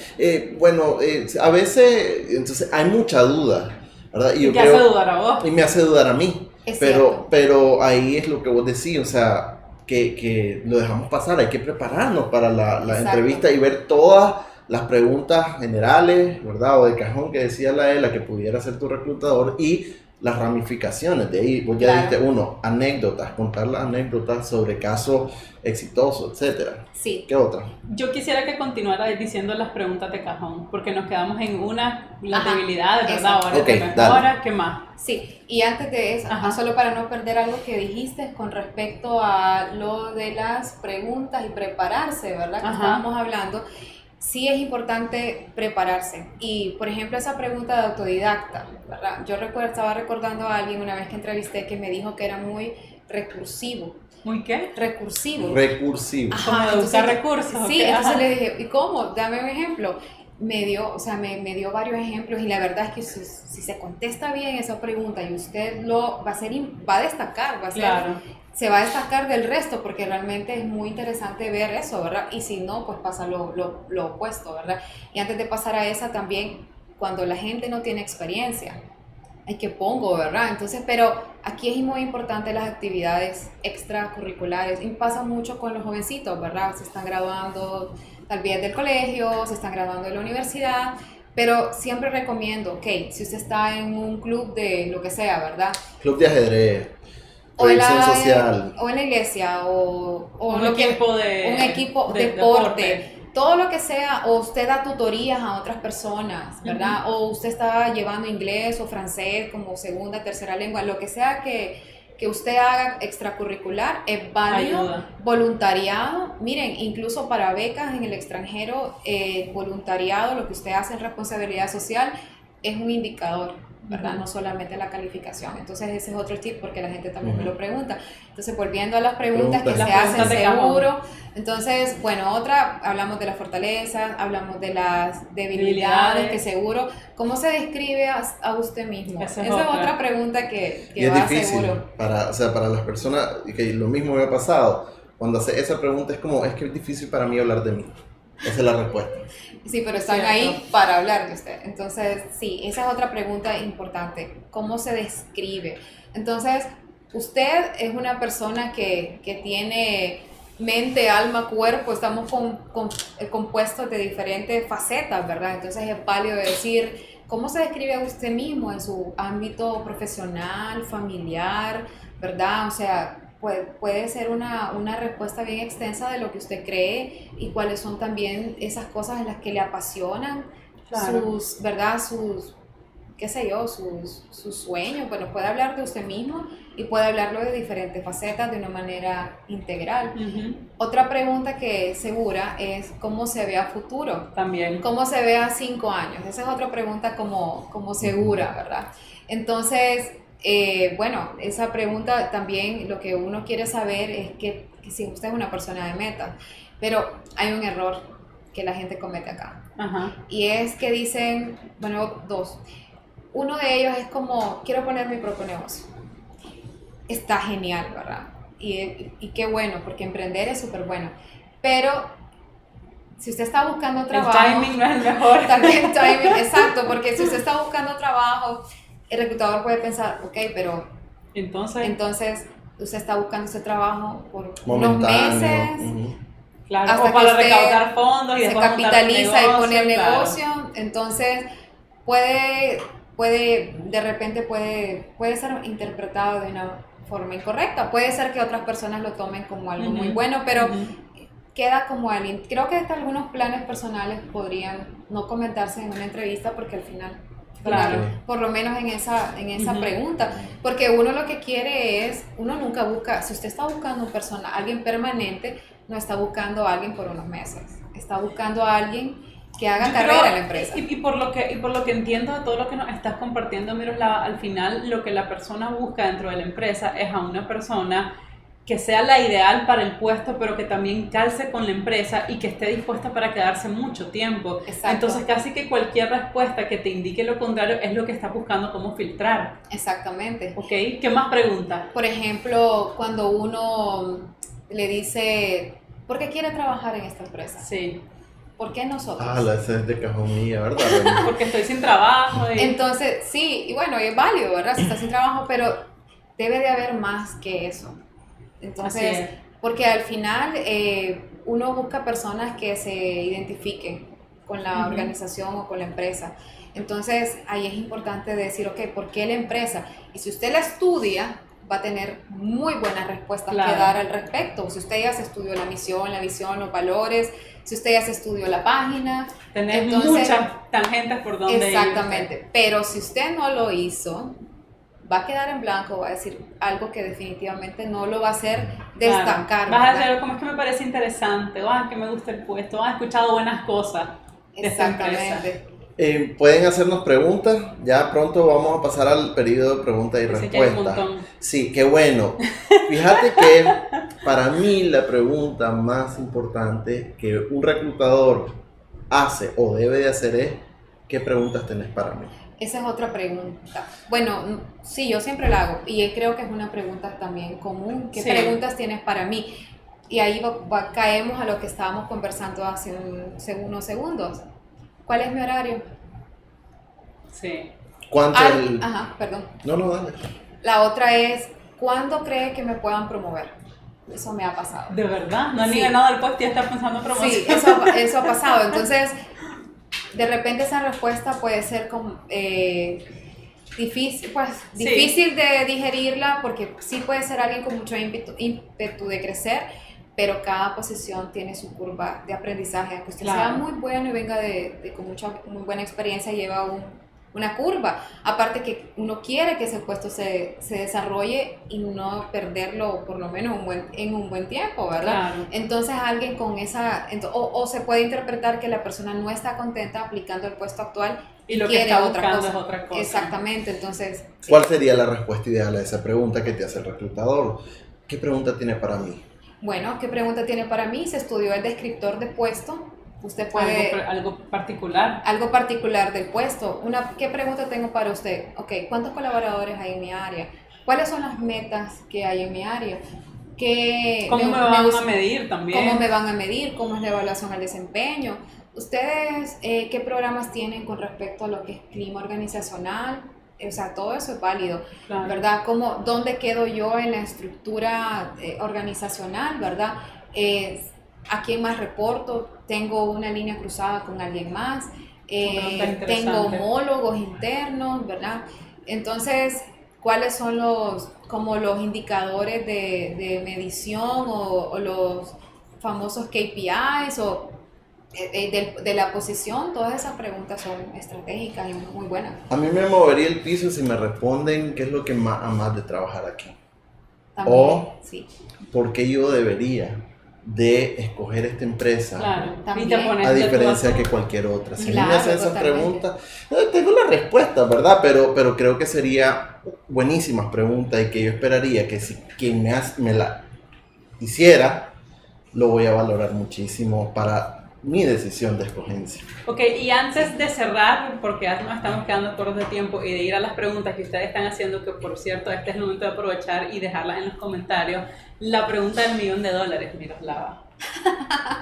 a veces, entonces hay mucha duda, ¿verdad? Y te hace dudar a vos. Y me hace dudar a mí. Es cierto. Pero ahí es lo que vos decís, o sea, que lo dejamos pasar, hay que prepararnos para la entrevista y ver todas las preguntas generales, ¿verdad? O de cajón que decía la que pudiera ser tu reclutador, y las ramificaciones de ahí. Vos ya dijiste anécdotas, contar las anécdotas sobre casos exitosos, etcétera. Sí. ¿Qué otra? Yo quisiera que continuara diciendo las preguntas de cajón, porque nos quedamos en las debilidades, ¿verdad? Exacto. Ahora Okay, te mejora, ¿qué más? Sí, y antes de eso, solo para no perder algo que dijiste con respecto a lo de las preguntas y prepararse, ¿verdad? Que estábamos hablando. Sí es importante prepararse. Y, por ejemplo, esa pregunta de autodidacta, ¿verdad? Yo estaba recordando a alguien una vez que entrevisté que me dijo que era muy recursivo. ¿Muy qué? Recursivo. Recursivo. Como de usar recursos. Sí, entonces le dije, ¿y cómo? Dame un ejemplo. Me dio varios ejemplos, y la verdad es que si se contesta bien esa pregunta y usted va a destacar, se va a destacar del resto, porque realmente es muy interesante ver eso, ¿verdad? Y si no, pues pasa lo opuesto, ¿verdad? Y antes de pasar a esa también, cuando la gente no tiene experiencia, hay que pongo, ¿verdad? Entonces, pero aquí es muy importante las actividades extracurriculares, y pasa mucho con los jovencitos, ¿verdad? Se están graduando tal vez del colegio, se están graduando de la universidad, pero siempre recomiendo, ok, si usted está en un club de lo que sea, ¿verdad? Club de ajedrez, proyección social. O en la iglesia, o un equipo de deporte. Todo lo que sea, o usted da tutorías a otras personas, ¿verdad? O usted está llevando inglés o francés como segunda, tercera lengua, lo que sea que usted haga extracurricular, es válido. Ayuda. Voluntariado, miren, incluso para becas en el extranjero, voluntariado, lo que usted hace en responsabilidad social, es un indicador, ¿verdad? No solamente la calificación. Entonces ese es otro tip, porque la gente también me lo pregunta. Entonces, volviendo a las preguntas que se hacen seguro. Entonces, bueno, hablamos de las fortalezas, hablamos de las debilidades, que seguro. ¿Cómo se describe a usted mismo? Esa es otra pregunta que y es va difícil seguro. para las personas, que lo mismo me ha pasado, cuando hace esa pregunta es que es difícil para mí hablar de mí. Esa es la respuesta. Sí, pero están ahí para hablar de usted. Entonces, sí, esa es otra pregunta importante. ¿Cómo se describe? Entonces, usted es una persona que tiene mente, alma, cuerpo. Estamos compuestos de diferentes facetas, ¿verdad? Entonces, es válido decir, ¿cómo se describe a usted mismo en su ámbito profesional, familiar, ¿verdad? O sea, puede ser una respuesta bien extensa de lo que usted cree y cuáles son también esas cosas en las que le apasionan, sus qué sé yo, sus sueños. Bueno, puede hablar de usted mismo y puede hablarlo de diferentes facetas de una manera integral. Otra pregunta que es segura es ¿cómo se ve a futuro? También. ¿Cómo se ve a 5 años? Esa es otra pregunta como segura, ¿verdad? Entonces, bueno, esa pregunta también lo que uno quiere saber es que si usted es una persona de metas, pero hay un error que la gente comete acá. Y es que dicen, bueno, dos. Uno de ellos es como, quiero poner mi propio negocio. Está genial, ¿verdad? y qué bueno, porque emprender es súper bueno. Pero si usted está buscando trabajo... El timing no es el mejor. También el timing, exacto, porque si usted está buscando trabajo, el reclutador puede pensar, ok, pero entonces usted está buscando ese trabajo por unos meses, claro, hasta o para que usted recaudar fondos y se después capitaliza y pone el claro. negocio, entonces de repente puede ser interpretado de una forma incorrecta. Puede ser que otras personas lo tomen como algo muy bueno, pero queda como alguien. Creo que hasta algunos planes personales podrían no comentarse en una entrevista porque al final, Claro. por lo menos en esa pregunta, porque uno lo que quiere es, uno nunca busca, si usted está buscando alguien permanente, no está buscando a alguien por unos meses, está buscando a alguien que haga carrera en la empresa. Y por lo que entiendo de todo lo que nos estás compartiendo, Miroslava, al final lo que la persona busca dentro de la empresa es a una persona que sea la ideal para el puesto, pero que también calce con la empresa y que esté dispuesta para quedarse mucho tiempo. Exacto. Entonces casi que cualquier respuesta que te indique lo contrario es lo que estás buscando cómo filtrar. Exactamente. ¿Ok? ¿Qué más preguntas? Por ejemplo, cuando uno le dice, ¿por qué quiere trabajar en esta empresa? Sí. ¿Por qué nosotros? Esa es de cajón mía, ¿verdad? Porque estoy sin trabajo. Entonces, sí, y bueno, es válido, ¿verdad? Si está sin trabajo, pero debe de haber más que eso. Entonces, porque al final uno busca personas que se identifiquen con la organización o con la empresa. Entonces, ahí es importante decir, ok, ¿por qué la empresa? Y si usted la estudia, va a tener muy buenas respuestas que dar al respecto. Si usted ya se estudió la misión, la visión, los valores, si usted ya se estudió la página. Tenés entonces, muchas tangentes por donde ir. Exactamente, pero si usted no lo hizo, va a quedar en blanco, va a decir algo que definitivamente no lo va a hacer destacar. Claro. Vas a hacer como es que me parece interesante, que me gusta el puesto, he escuchado buenas cosas de esta empresa. Exactamente. Pueden hacernos preguntas, ya pronto vamos a pasar al periodo de preguntas y Así que hay un respuestas. montón. Sí, qué bueno. Fíjate que para mí la pregunta más importante que un reclutador hace o debe de hacer es, ¿qué preguntas tenés para mí? Esa es otra pregunta. Bueno, sí, yo siempre la hago y creo que es una pregunta también común. ¿Qué preguntas tienes para mí? Y ahí caemos a lo que estábamos conversando hace unos segundos. ¿Cuál es mi horario? Sí. ¿Cuánto Ajá, perdón. No, dale. La otra es, ¿cuándo cree que me puedan promover? Eso me ha pasado. ¿De verdad? No han ni ganado el puesto y ya estás pensando en promoción. Sí, eso ha pasado. Entonces, de repente esa respuesta puede ser como, difícil de digerirla porque sí puede ser alguien con mucho ímpetu de crecer, pero cada posición tiene su curva de aprendizaje. Aunque usted sea muy bueno y venga con muy buena experiencia, lleva una curva. Aparte que uno quiere que ese puesto se desarrolle y no perderlo por lo menos en un buen tiempo, ¿verdad? Claro. Entonces alguien con o se puede interpretar que la persona no está contenta aplicando el puesto actual y lo que quiere está buscando es otra cosa. Exactamente, entonces... Sí. ¿Cuál sería la respuesta ideal a esa pregunta que te hace el reclutador? ¿Qué pregunta tiene para mí? Bueno, ¿qué pregunta tiene para mí? Se estudió el descriptor de puesto. Usted puede... Algo particular. Algo particular del puesto. ¿Qué pregunta tengo para usted? Ok, ¿cuántos colaboradores hay en mi área? ¿Cuáles son las metas que hay en mi área? ¿Cómo me van a medir también? ¿Cómo me van a medir? ¿Cómo es la evaluación al desempeño? ¿Ustedes qué programas tienen con respecto a lo que es clima organizacional? O sea, todo eso es válido, claro. ¿Verdad? ¿Dónde quedo yo en la estructura organizacional, verdad? ¿A quién más reporto? ¿Tengo una línea cruzada con alguien más? ¿Tengo homólogos internos, verdad? Entonces, ¿cuáles son los indicadores de medición o los famosos KPIs de la posición? Todas esas preguntas son estratégicas y muy buenas. A mí me movería el piso si me responden qué es lo que más de trabajar aquí. También, o sí. por qué yo debería de escoger esta empresa, claro. También. a diferencia que cualquier otra. Si Claro, me hacen esas totalmente. preguntas, tengo la respuesta, ¿verdad? Pero creo que sería buenísimas preguntas y que yo esperaría que si quien me la hiciera, lo voy a valorar muchísimo para mi decisión de escogencia. Ok, y antes de cerrar, porque ya nos estamos quedando cortos de tiempo, y de ir a las preguntas que ustedes están haciendo, que por cierto, este es el momento de aprovechar y dejarlas en los comentarios, la pregunta del $1.000.000, Miroslava.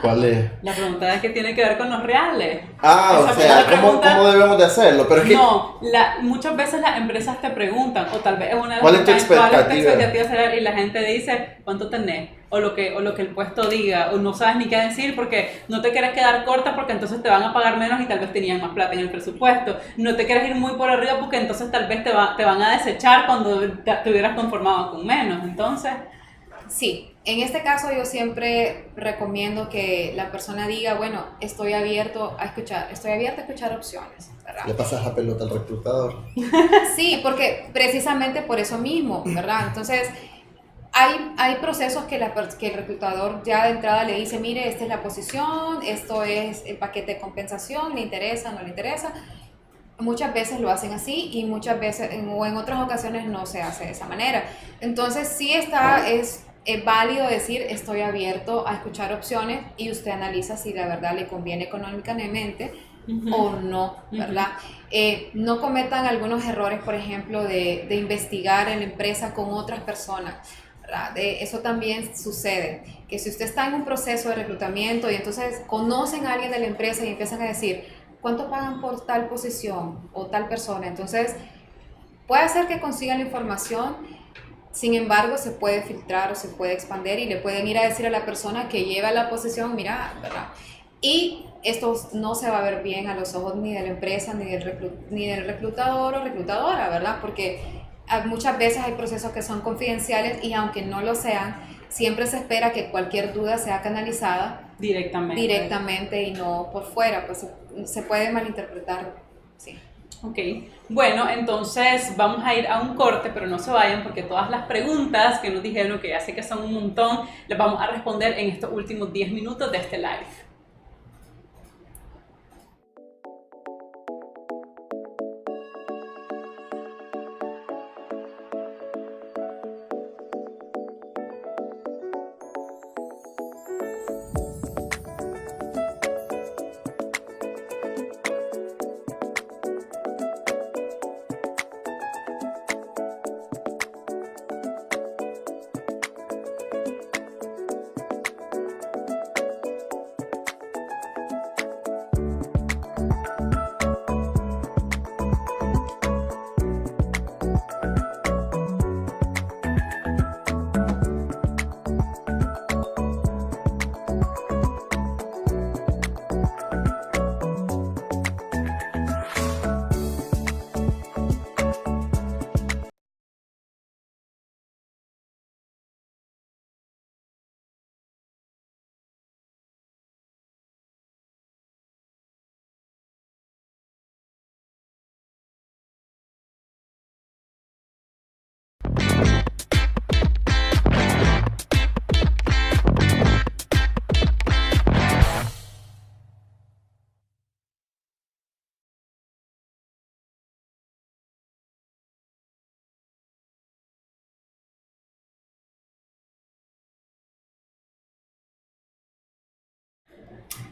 ¿Cuál es? La pregunta es que tiene que ver con los reales. Ah, Esa o sea, fue la ¿cómo debemos de hacerlo? Pero es que, No, muchas veces las empresas te preguntan, o tal vez es una de las ¿cuál es tu preguntas, ¿cuál es tu expectativa? expectativa salarial? Y la gente dice, ¿cuánto tenés? O lo que el puesto diga, o no sabes ni qué decir porque no te quieres quedar corta porque entonces te van a pagar menos y tal vez tenían más plata en el presupuesto. No te quieres ir muy por arriba porque entonces tal vez te van a desechar cuando te hubieras conformado con menos. Entonces, Sí, en este caso yo siempre recomiendo que la persona diga, bueno, estoy abierto a escuchar opciones, ¿verdad? Le pasas la pelota al reclutador. Sí, porque precisamente por eso mismo, ¿verdad? Entonces, hay procesos que el reclutador ya de entrada le dice, mire, esta es la posición, esto es el paquete de compensación, ¿le interesa, no le interesa? Muchas veces lo hacen así y muchas veces, o en otras ocasiones no se hace de esa manera. Entonces, sí es válido decir, estoy abierto a escuchar opciones y usted analiza si la verdad le conviene económicamente o no, ¿verdad? No cometan algunos errores, por ejemplo, de investigar en la empresa con otras personas, ¿verdad? Eso también sucede, que si usted está en un proceso de reclutamiento y entonces conocen a alguien de la empresa y empiezan a decir, ¿cuánto pagan por tal posición o tal persona? Entonces, puede ser que consigan la información. Sin embargo, se puede filtrar o se puede expandir y le pueden ir a decir a la persona que lleva la posición, mira, ¿verdad? Y esto no se va a ver bien a los ojos ni de la empresa, ni del reclutador o reclutadora, ¿verdad? Porque muchas veces hay procesos que son confidenciales y aunque no lo sean, siempre se espera que cualquier duda sea canalizada directamente y no por fuera, pues se puede malinterpretar, sí. ok. Bueno, entonces vamos a ir a un corte, pero no se vayan porque todas las preguntas que nos dijeron, que ya sé que son un montón, las vamos a responder en estos últimos 10 minutos de este live.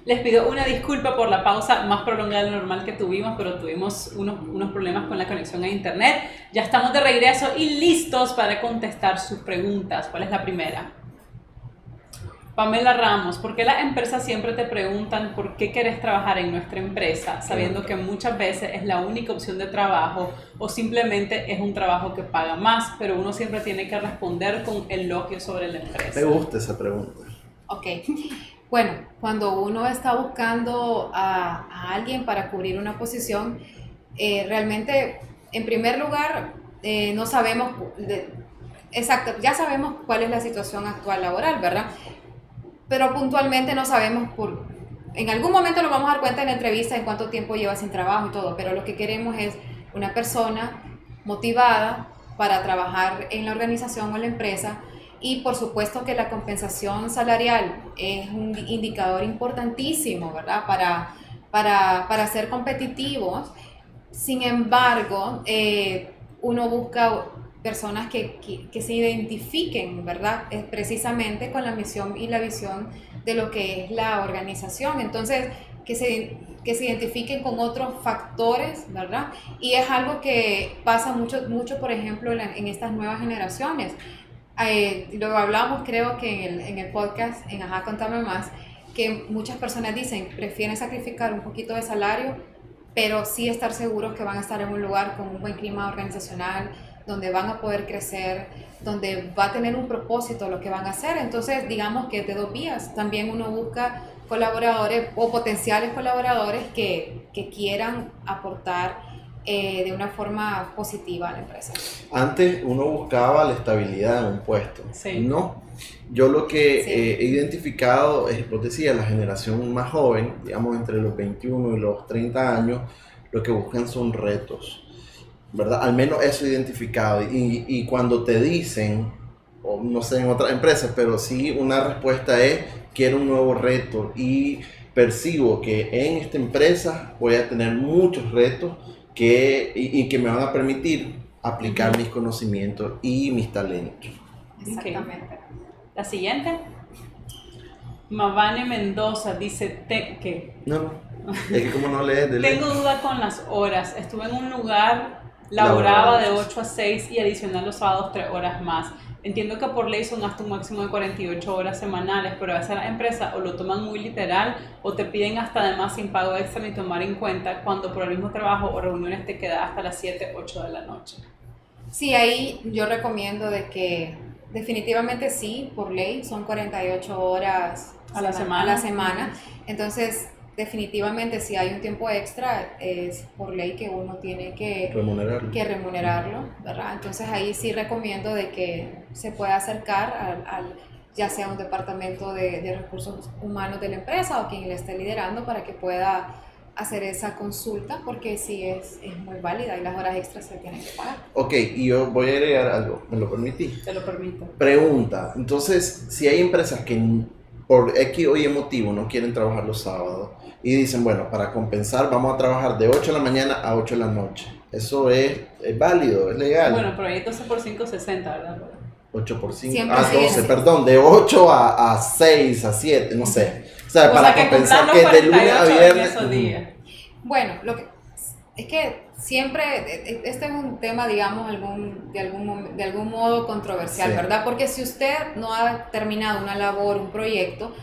Les pido una disculpa por la pausa más prolongada de lo normal que tuvimos, pero tuvimos unos problemas con la conexión a internet. Ya estamos de regreso y listos para contestar sus preguntas. ¿Cuál es la primera? Pamela Ramos, ¿por qué las empresas siempre te preguntan por qué querés trabajar en nuestra empresa, sabiendo que muchas veces es la única opción de trabajo o simplemente es un trabajo que paga más, pero uno siempre tiene que responder con elogio sobre la empresa? Me gusta esa pregunta. Ok, bueno, cuando uno está buscando a alguien para cubrir una posición, realmente, en primer lugar, no sabemos, exacto, ya sabemos cuál es la situación actual laboral, ¿verdad? Pero puntualmente no sabemos en algún momento nos vamos a dar cuenta en la entrevista en cuánto tiempo lleva sin trabajo y todo, pero lo que queremos es una persona motivada para trabajar en la organización o la empresa. Y por supuesto que la compensación salarial es un indicador importantísimo, ¿verdad? Para ser competitivos. Sin embargo, uno busca personas que se identifiquen, ¿verdad? Precisamente con la misión y la visión de lo que es la organización. Entonces, que se identifiquen con otros factores, ¿verdad? Y es algo que pasa mucho por ejemplo, en estas nuevas generaciones. Lo hablamos, creo que en el podcast, en Ajá, Contame Más, que muchas personas dicen, prefieren sacrificar un poquito de salario, pero sí estar seguros que van a estar en un lugar con un buen clima organizacional, donde van a poder crecer, donde va a tener un propósito lo que van a hacer. Entonces, digamos que de dos vías. También uno busca colaboradores o potenciales colaboradores que quieran aportar de una forma positiva a la empresa. Antes uno buscaba la estabilidad en un puesto. Sí. No. Yo lo que Sí. he identificado es, vos decías, la generación más joven, digamos entre los 21 y los 30 años, lo que buscan son retos, ¿verdad? Al menos eso identificado. Y cuando te dicen, o no sé en otras empresas, pero sí una respuesta es, quiero un nuevo reto y percibo que en esta empresa voy a tener muchos retos y que me van a permitir aplicar mis conocimientos y mis talentos. Exactamente. La siguiente. Mavane Mendoza dice que No, es que como no lees de leer. tengo duda con las horas. Estuve en un lugar, laboraba de 8 a 6 y adicional los sábados 3 horas más. Entiendo que por ley son hasta un máximo de 48 horas semanales, pero a veces las empresas o lo toman muy literal o te piden hasta además sin pago extra ni tomar en cuenta cuando por el mismo trabajo o reuniones te quedas hasta las 7, 8 de la noche. Sí, ahí yo recomiendo de que definitivamente sí, por ley, son 48 horas A la semana. A la semana. Entonces, definitivamente si hay un tiempo extra, es por ley que uno tiene que remunerarlo, ¿verdad? Entonces ahí sí recomiendo de que se pueda acercar al ya sea un departamento de recursos humanos de la empresa o quien le esté liderando para que pueda hacer esa consulta, porque sí es muy válida y las horas extras se tienen que pagar. Ok, y yo voy a agregar algo, ¿me lo permitís? Te lo permito. Pregunta, entonces, si hay empresas que por X o Y motivo no quieren trabajar los sábados y dicen, bueno, para compensar vamos a trabajar de 8 de la mañana a 8 de la noche, ¿eso es válido, es legal? Bueno, pero ahí es 12 por 5, 60, ¿verdad? 8 por 5, Siempre 12, sigue. perdón, de 8 a 6, a 7, no sé. O sea, O para sea, que compensar cumplan que los de lunes a 48 en viernes. esos días. Bueno, lo que es que siempre, este es un tema, digamos, de algún modo controversial, Sí. ¿verdad? Porque si usted no ha terminado una labor, un proyecto,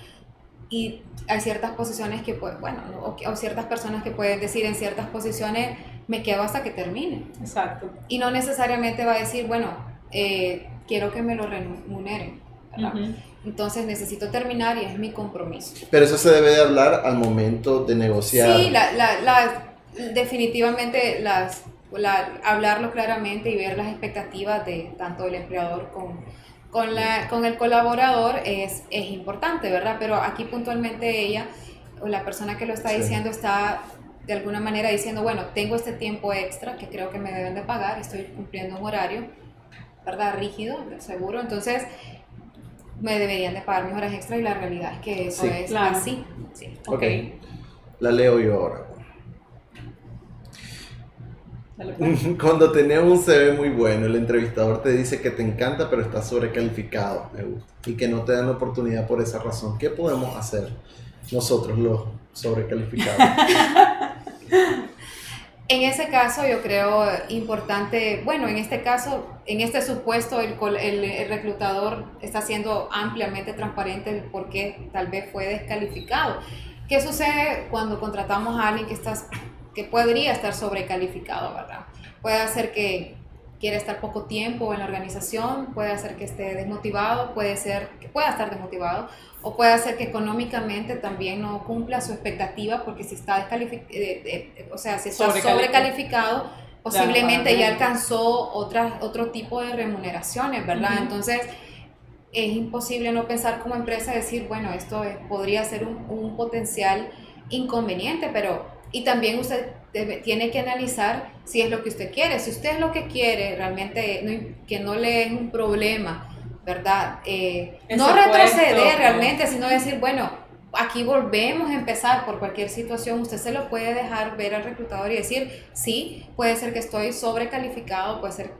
y hay ciertas posiciones que, pues, bueno, o ciertas personas que pueden decir en ciertas posiciones, me quedo hasta que termine. Exacto. Y no necesariamente va a decir, bueno, quiero que me lo remuneren, ¿verdad? Ujú. Entonces necesito terminar y es mi compromiso. Pero eso se debe de hablar al momento de negociar. Sí, definitivamente hablarlo claramente y ver las expectativas de tanto el empleador con el colaborador es importante, ¿verdad? Pero aquí puntualmente ella o la persona que lo está Sí. diciendo está de alguna manera diciendo, bueno, tengo este tiempo extra que creo que me deben de pagar, estoy cumpliendo un horario, ¿verdad? Rígido, seguro, entonces me deberían de pagar mis horas extra y la realidad es que eso Sí. es Claro. así. Sí. Ok, la leo yo ahora. Dale, pues. Cuando tenés un CV muy bueno, el entrevistador te dice que te encanta, pero estás sobrecalificado, me gusta, y que no te dan la oportunidad por esa razón. ¿Qué podemos hacer nosotros los sobrecalificados? En ese caso yo creo importante, bueno, en este caso, en este supuesto, el reclutador está siendo ampliamente transparente del por qué tal vez fue descalificado. ¿Qué sucede cuando contratamos a alguien que podría estar sobrecalificado, verdad? Puede ser que quiera estar poco tiempo en la organización, puede ser que esté desmotivado, puede ser que pueda estar desmotivado, o puede ser que económicamente también no cumpla su expectativa, porque si está si está sobrecalificado, posiblemente ya alcanzó otro tipo de remuneraciones, ¿verdad? Uh-huh. Entonces es imposible no pensar como empresa, decir, bueno, esto podría ser un potencial inconveniente, y también usted tiene que analizar si es lo que usted quiere. Si usted es lo que quiere, realmente que no le es un problema, ¿verdad? No retroceder puesto, realmente, sino decir, bueno, aquí volvemos a empezar por cualquier situación. Usted se lo puede dejar ver al reclutador y decir, sí, puede ser que estoy sobrecalificado, puede ser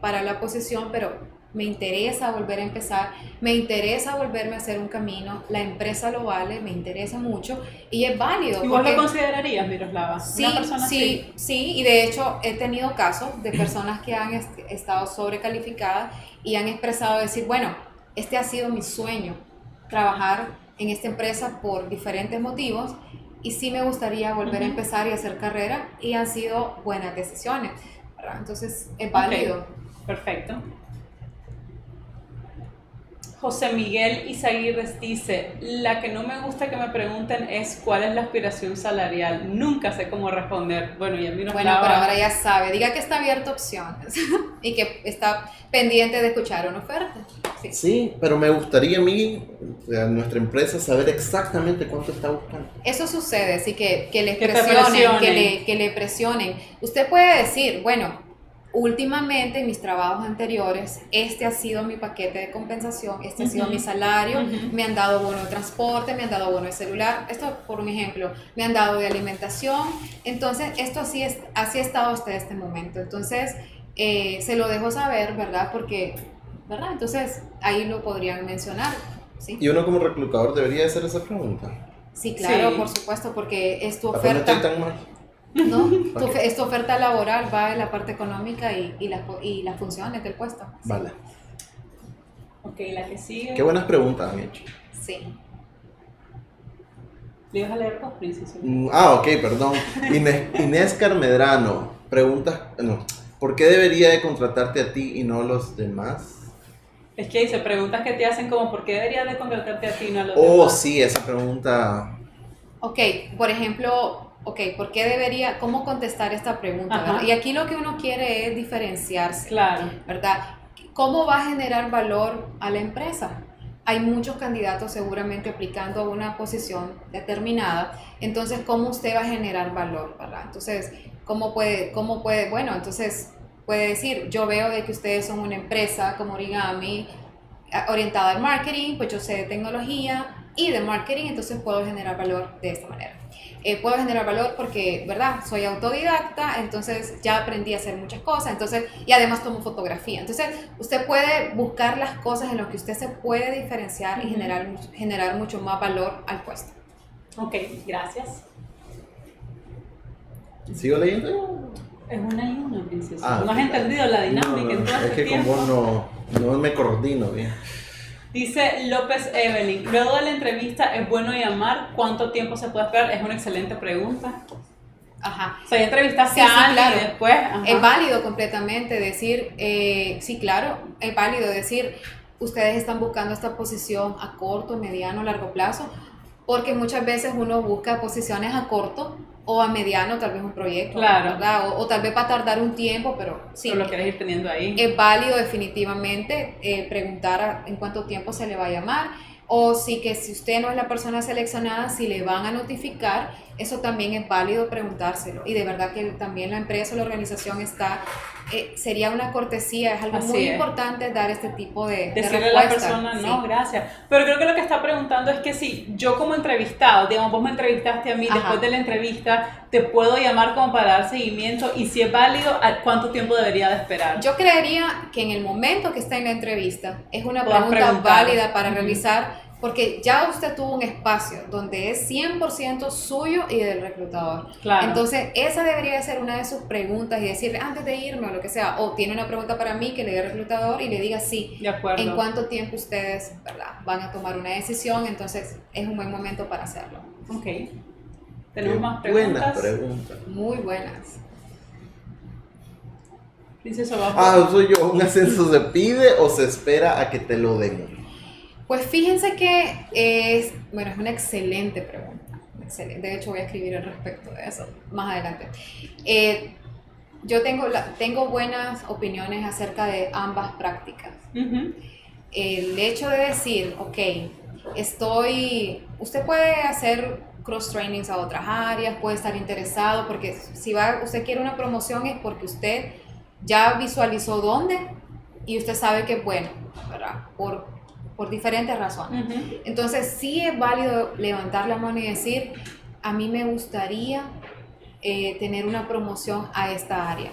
para la posición, pero me interesa volver a empezar, me interesa volverme a hacer un camino, la empresa lo vale, me interesa mucho y es válido. ¿Y vos porque- lo considerarías, Miroslava? Sí, Una persona así. sí, y de hecho he tenido casos de personas que han estado sobrecalificadas y han expresado decir, bueno, este ha sido mi sueño, trabajar en esta empresa por diferentes motivos y sí me gustaría volver a empezar y hacer carrera y han sido buenas decisiones, ¿verdad? Entonces es válido. Ok, perfecto. José Miguel Izaguirres dice, la que no me gusta que me pregunten es cuál es la aspiración salarial. Nunca sé cómo responder. Bueno, y a mí no Bueno, pero ahora ya sabe, diga que está abierto a opciones y que está pendiente de escuchar una oferta. Sí. Sí, pero me gustaría a mí, a nuestra empresa, saber exactamente cuánto está buscando. Eso sucede, así que les Que te presionen, presionen. que le presionen. Usted puede decir, bueno, últimamente en mis trabajos anteriores, este ha sido mi paquete de compensación, este ha sido mi salario, me han dado bono de transporte, me han dado bono de celular, esto por un ejemplo, me han dado de alimentación, entonces esto así ha estado hasta este momento, entonces se lo dejo saber, ¿verdad? Porque, ¿verdad? Entonces ahí lo podrían mencionar, ¿sí? Y uno como reclutador debería hacer esa pregunta. Sí, claro, Sí. por supuesto, porque es tu ¿Para qué no estoy oferta. tan mal? ¿No? Ok. Es tu oferta laboral, va en la parte económica y las funciones del puesto. Vale. Ok, la que sigue. Qué buenas preguntas han hecho. Sí. ¿Le ibas a leer vos, princesa? Ok, perdón. Inés Carmedrano, pregunta, no, ¿por qué debería de contratarte a ti y no los demás? Es que dice, preguntas que te hacen como, ¿por qué deberías de contratarte a ti y no a los Oh, demás? sí, esa pregunta. Ok, por ejemplo, ¿por qué debería, cómo contestar esta pregunta? Ajá. ¿Verdad? Y aquí lo que uno quiere es diferenciarse, Claro. ¿verdad? ¿Cómo va a generar valor a la empresa? Hay muchos candidatos seguramente aplicando a una posición determinada, entonces, ¿cómo usted va a generar valor, verdad? Entonces, ¿cómo puede? Bueno, entonces puede decir, yo veo de que ustedes son una empresa como Origami, orientada al marketing, pues yo sé de tecnología y de marketing, entonces puedo generar valor de esta manera. Puedo generar valor porque, ¿verdad? Soy autodidacta, entonces ya aprendí a hacer muchas cosas, entonces, y además tomo fotografía. Entonces, usted puede buscar las cosas en las que usted se puede diferenciar y generar mucho más valor al puesto. Ok, gracias. ¿Sigo leyendo? Es una y una, princesa. Ok, ¿No has vale. entendido la dinámica No, en todo es este que tiempo? con vos no me coordino bien. Dice López Evelyn, luego de la entrevista, ¿es bueno llamar? ¿Cuánto tiempo se puede esperar? Es una excelente pregunta. Ajá. O sea, ya entrevistaste Sí, a sí, alguien claro. y después... ajá. Es válido completamente decir, sí, claro, es válido decir, ustedes están buscando esta posición a corto, mediano, largo plazo, porque muchas veces uno busca posiciones a corto o a mediano, tal vez un proyecto, Claro. ¿verdad? O tal vez va a tardar un tiempo, pero sí, Pero lo quieres ir teniendo ahí. es válido definitivamente preguntar en cuánto tiempo se le va a llamar, o si usted no es la persona seleccionada, si le van a notificar, eso también es válido preguntárselo. Y de verdad que también la empresa o la organización sería una cortesía, es algo Así muy es. importante dar este tipo de Decirle a la respuesta. persona, Sí. no, gracias. Pero creo que lo que está preguntando es que si yo como entrevistado, digamos, vos me entrevistaste a mí, Ajá. después de la entrevista, te puedo llamar como para dar seguimiento y si es válido, ¿a cuánto tiempo debería de esperar? Yo creería que en el momento que está en la entrevista es una Puedas pregunta preguntar. válida para Ujú. revisar, porque ya usted tuvo un espacio donde es 100% suyo y del reclutador. Claro. Entonces, esa debería de ser una de sus preguntas y decirle antes de irme o lo que sea, o tiene una pregunta para mí que le dé el reclutador y le diga sí. De acuerdo. En cuánto tiempo ustedes, ¿verdad?, van a tomar una decisión, entonces es un buen momento para hacerlo. Ok. Qué ¿Tenemos más buena preguntas? pregunta. Muy buenas. Princesa, va. Soy yo. ¿Un ascenso se pide o se espera a que te lo den? Pues fíjense que es una excelente pregunta. Excelente. De hecho, voy a escribir al respecto de eso más adelante. Yo tengo buenas opiniones acerca de ambas prácticas. Ujú. El hecho de decir, ok, usted puede hacer cross trainings a otras áreas, puede estar interesado, porque si usted quiere una promoción es porque usted ya visualizó dónde y usted sabe que es bueno, ¿verdad? Por diferentes razones. Ujú. Entonces sí es válido levantar la mano y decir, a mí me gustaría tener una promoción a esta área.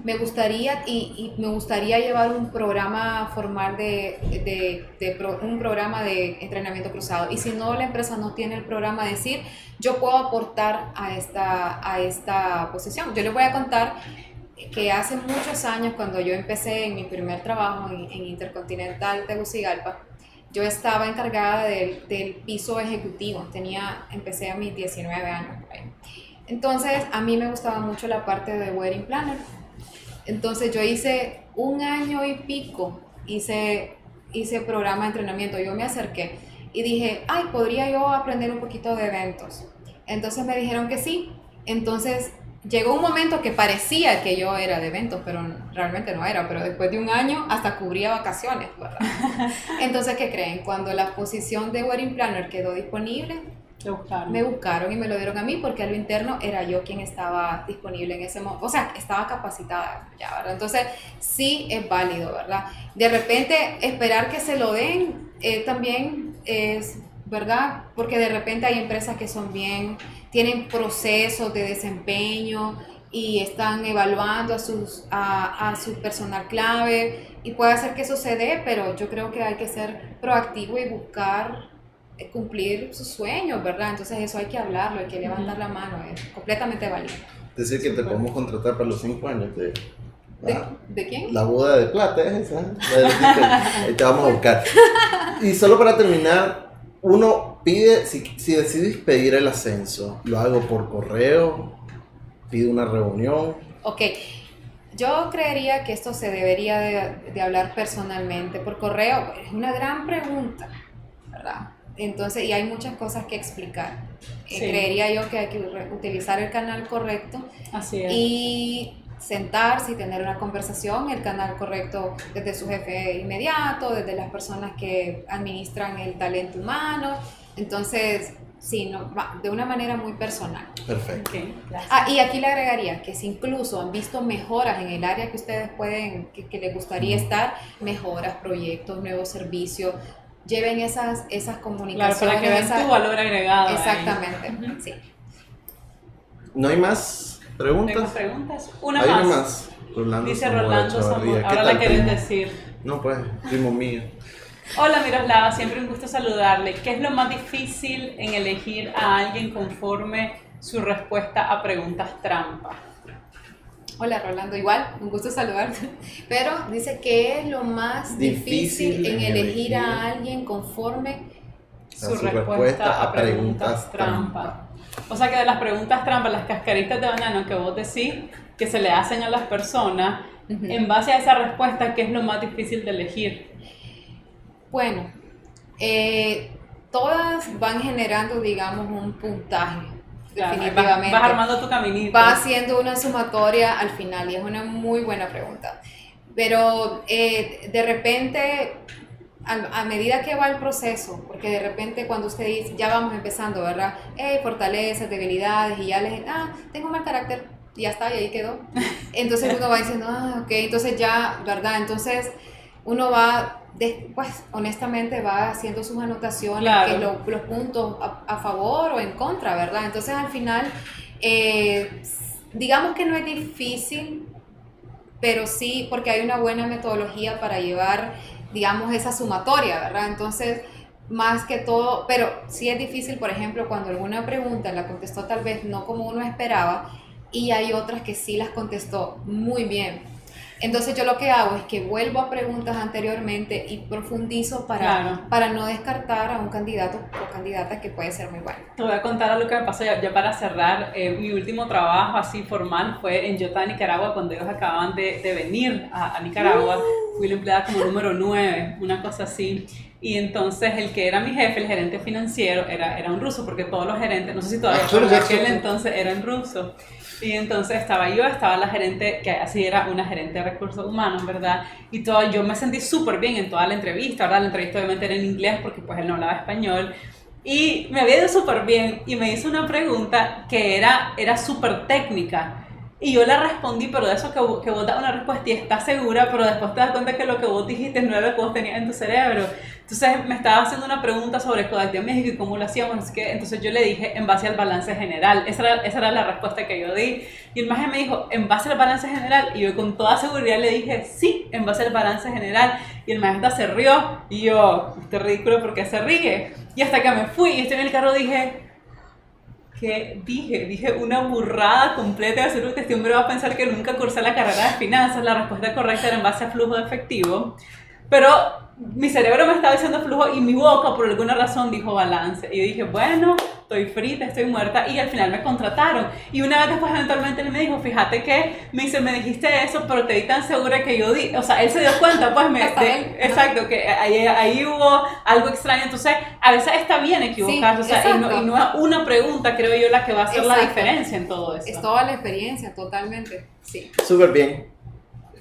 Me gustaría y me gustaría llevar un programa formal un programa de entrenamiento cruzado, y si no, la empresa no tiene el programa, decir yo puedo aportar a esta posición. Yo les voy a contar que hace muchos años, cuando yo empecé en mi primer trabajo en Intercontinental Tegucigalpa, yo estaba encargada del piso ejecutivo. Empecé a mis 19 años por ahí. Entonces, a mí me gustaba mucho la parte de wedding planner. Entonces, yo hice 1 año y pico, hice programa de entrenamiento. Yo me acerqué y dije, ay, ¿podría yo aprender un poquito de eventos? Entonces me dijeron que sí. Entonces, llegó un momento que parecía que yo era de eventos, pero realmente no era. Pero después de 1 año, hasta cubría vacaciones, ¿verdad? Entonces, ¿qué creen? Cuando la posición de wedding planner quedó disponible, me buscaron y me lo dieron a mí, porque a lo interno era yo quien estaba disponible en ese momento, o sea, estaba capacitada ya, ¿verdad? Entonces sí es válido, ¿verdad? De repente esperar que se lo den también es, ¿verdad? Porque de repente hay empresas que tienen procesos de desempeño y están evaluando a su personal clave, y puede hacer que eso se dé, pero yo creo que hay que ser proactivo y buscar cumplir sus sueños, ¿verdad? Entonces eso hay que hablarlo, hay que levantar la mano, es completamente válido. Es decir, que te podemos contratar para los 5 años. ¿De quién? La boda de plata es esa. Ahí te vamos a buscar. Y solo para terminar, uno pide, si decidís pedir el ascenso, ¿lo hago por correo? ¿Pido una reunión? Ok. Yo creería que esto se debería de hablar personalmente. Por correo es una gran pregunta, ¿verdad? Entonces, y hay muchas cosas que explicar. Sí. Creería yo que hay que utilizar el canal correcto. Así es. Y sentarse y tener una conversación, el canal correcto desde su jefe inmediato, desde las personas que administran el talento humano. Entonces, sí, de una manera muy personal. Perfecto. Okay, y aquí le agregaría que si incluso han visto mejoras en el área que ustedes que les gustaría estar, mejoras, proyectos, nuevos servicios, lleven esas comunicaciones. Claro, para que vean tu valor agregado. Exactamente, sí. ¿No hay más preguntas? ¿Tengo preguntas? Una hay más. Una más. Rolando Dice Zamora Rolando Chavarría. Zamora. Ahora la quieren decir. No, pues, primo mío. Hola Miroslava, siempre un gusto saludarle. ¿Qué es lo más difícil en elegir a alguien conforme su respuesta a preguntas trampa? Hola Rolando, igual, un gusto saludarte. Pero dice, ¿qué es lo más difícil en elegir a alguien conforme su respuesta a preguntas trampa? O sea que de las preguntas trampa, las cascaritas de banano que vos decís que se le hacen a las personas, en base a esa respuesta, ¿qué es lo más difícil de elegir? Bueno, todas van generando, digamos, un puntaje. Definitivamente. Vas armando tu caminito. Va haciendo una sumatoria al final, y es una muy buena pregunta. Pero de repente, a medida que va el proceso, porque de repente cuando usted dice, ya vamos empezando, ¿verdad? Fortalezas, debilidades, y ya les tengo mal carácter, y ya está, y ahí quedó. Entonces uno va diciendo, ok, entonces ya, ¿verdad? Entonces uno va, pues honestamente va haciendo sus anotaciones, claro, que los puntos a favor o en contra, ¿verdad? Entonces al final, digamos que no es difícil, pero sí porque hay una buena metodología para llevar, digamos, esa sumatoria, ¿verdad? Entonces, más que todo, pero sí es difícil, por ejemplo, cuando alguna pregunta la contestó tal vez no como uno esperaba, y hay otras que sí las contestó muy bien. Entonces yo lo que hago es que vuelvo a preguntas anteriormente y profundizo para no descartar a un candidato o candidata que puede ser muy bueno. Te voy a contar algo que me pasó ya para cerrar. Mi último trabajo así formal fue en Yotá, Nicaragua, cuando ellos acababan de venir a Nicaragua. Fui la empleada como número 9, una cosa así. Y entonces el que era mi jefe, el gerente financiero, era un ruso, porque todos los gerentes, no sé si todavía, pero en aquel entonces eran rusos. Y entonces estaba la gerente, que así era una gerente de recursos humanos, ¿verdad? Y yo me sentí súper bien en toda la entrevista, ¿verdad? La entrevista obviamente era en inglés porque pues él no hablaba español. Y me había ido súper bien y me hizo una pregunta que era súper técnica. Y yo le respondí, pero de eso que vos das una respuesta y estás segura, pero después te das cuenta que lo que vos dijiste no era lo que vos tenías en tu cerebro. Entonces me estaba haciendo una pregunta sobre Codactia México y cómo lo hacíamos, así que entonces yo le dije en base al balance general. Esa era la respuesta que yo di. Y el maje me dijo, ¿en base al balance general? Y yo con toda seguridad le dije, sí, en base al balance general. Y el maje hasta se rió. Y yo, este ridículo, ¿por qué se ríe? Y hasta que me fui y estoy en el carro dije... ¿Qué dije? Dije una burrada completa de absoluta. Este hombre va a pensar que nunca cursé la carrera de finanzas. La respuesta correcta era en base a flujo de efectivo. Pero mi cerebro me estaba diciendo flujo y mi boca por alguna razón dijo balance. Y yo dije, bueno, estoy frita, estoy muerta. Y al final me contrataron. Y una vez después eventualmente él me dijo, fíjate que me dijiste eso, pero te di tan segura que yo di. O sea, él se dio cuenta, pues, exacto, que ahí hubo algo extraño. Entonces, a veces está bien equivocarse. Sí, o sea, y no es una pregunta, creo yo, la que va a hacer la Exacto. diferencia en todo eso. Es toda la experiencia, totalmente. Sí. Súper bien.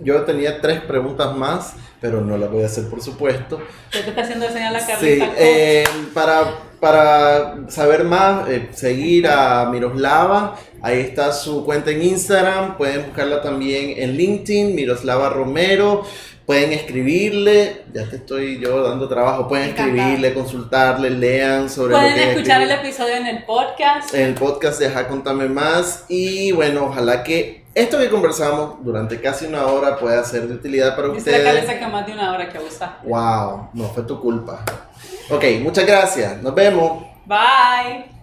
Yo tenía 3 preguntas más, pero no las voy a hacer, por supuesto. ¿Qué te está haciendo enseñar la Sí, Carlita? para saber más, seguir a Miroslava, ahí está su cuenta en Instagram, pueden buscarla también en LinkedIn, Miroslava Romero, pueden escribirle, ya te estoy yo dando trabajo, pueden escribirle, consultarle, lean sobre lo que Pueden escuchar el escribe episodio en el podcast. en el podcast de Ajá, Contame Más, y bueno, ojalá que esto que conversamos durante casi una hora pueda ser de utilidad para Dice la ustedes. cabeza que más de una hora que usaste. Wow, no fue tu culpa. Ok, muchas gracias. Nos vemos. Bye.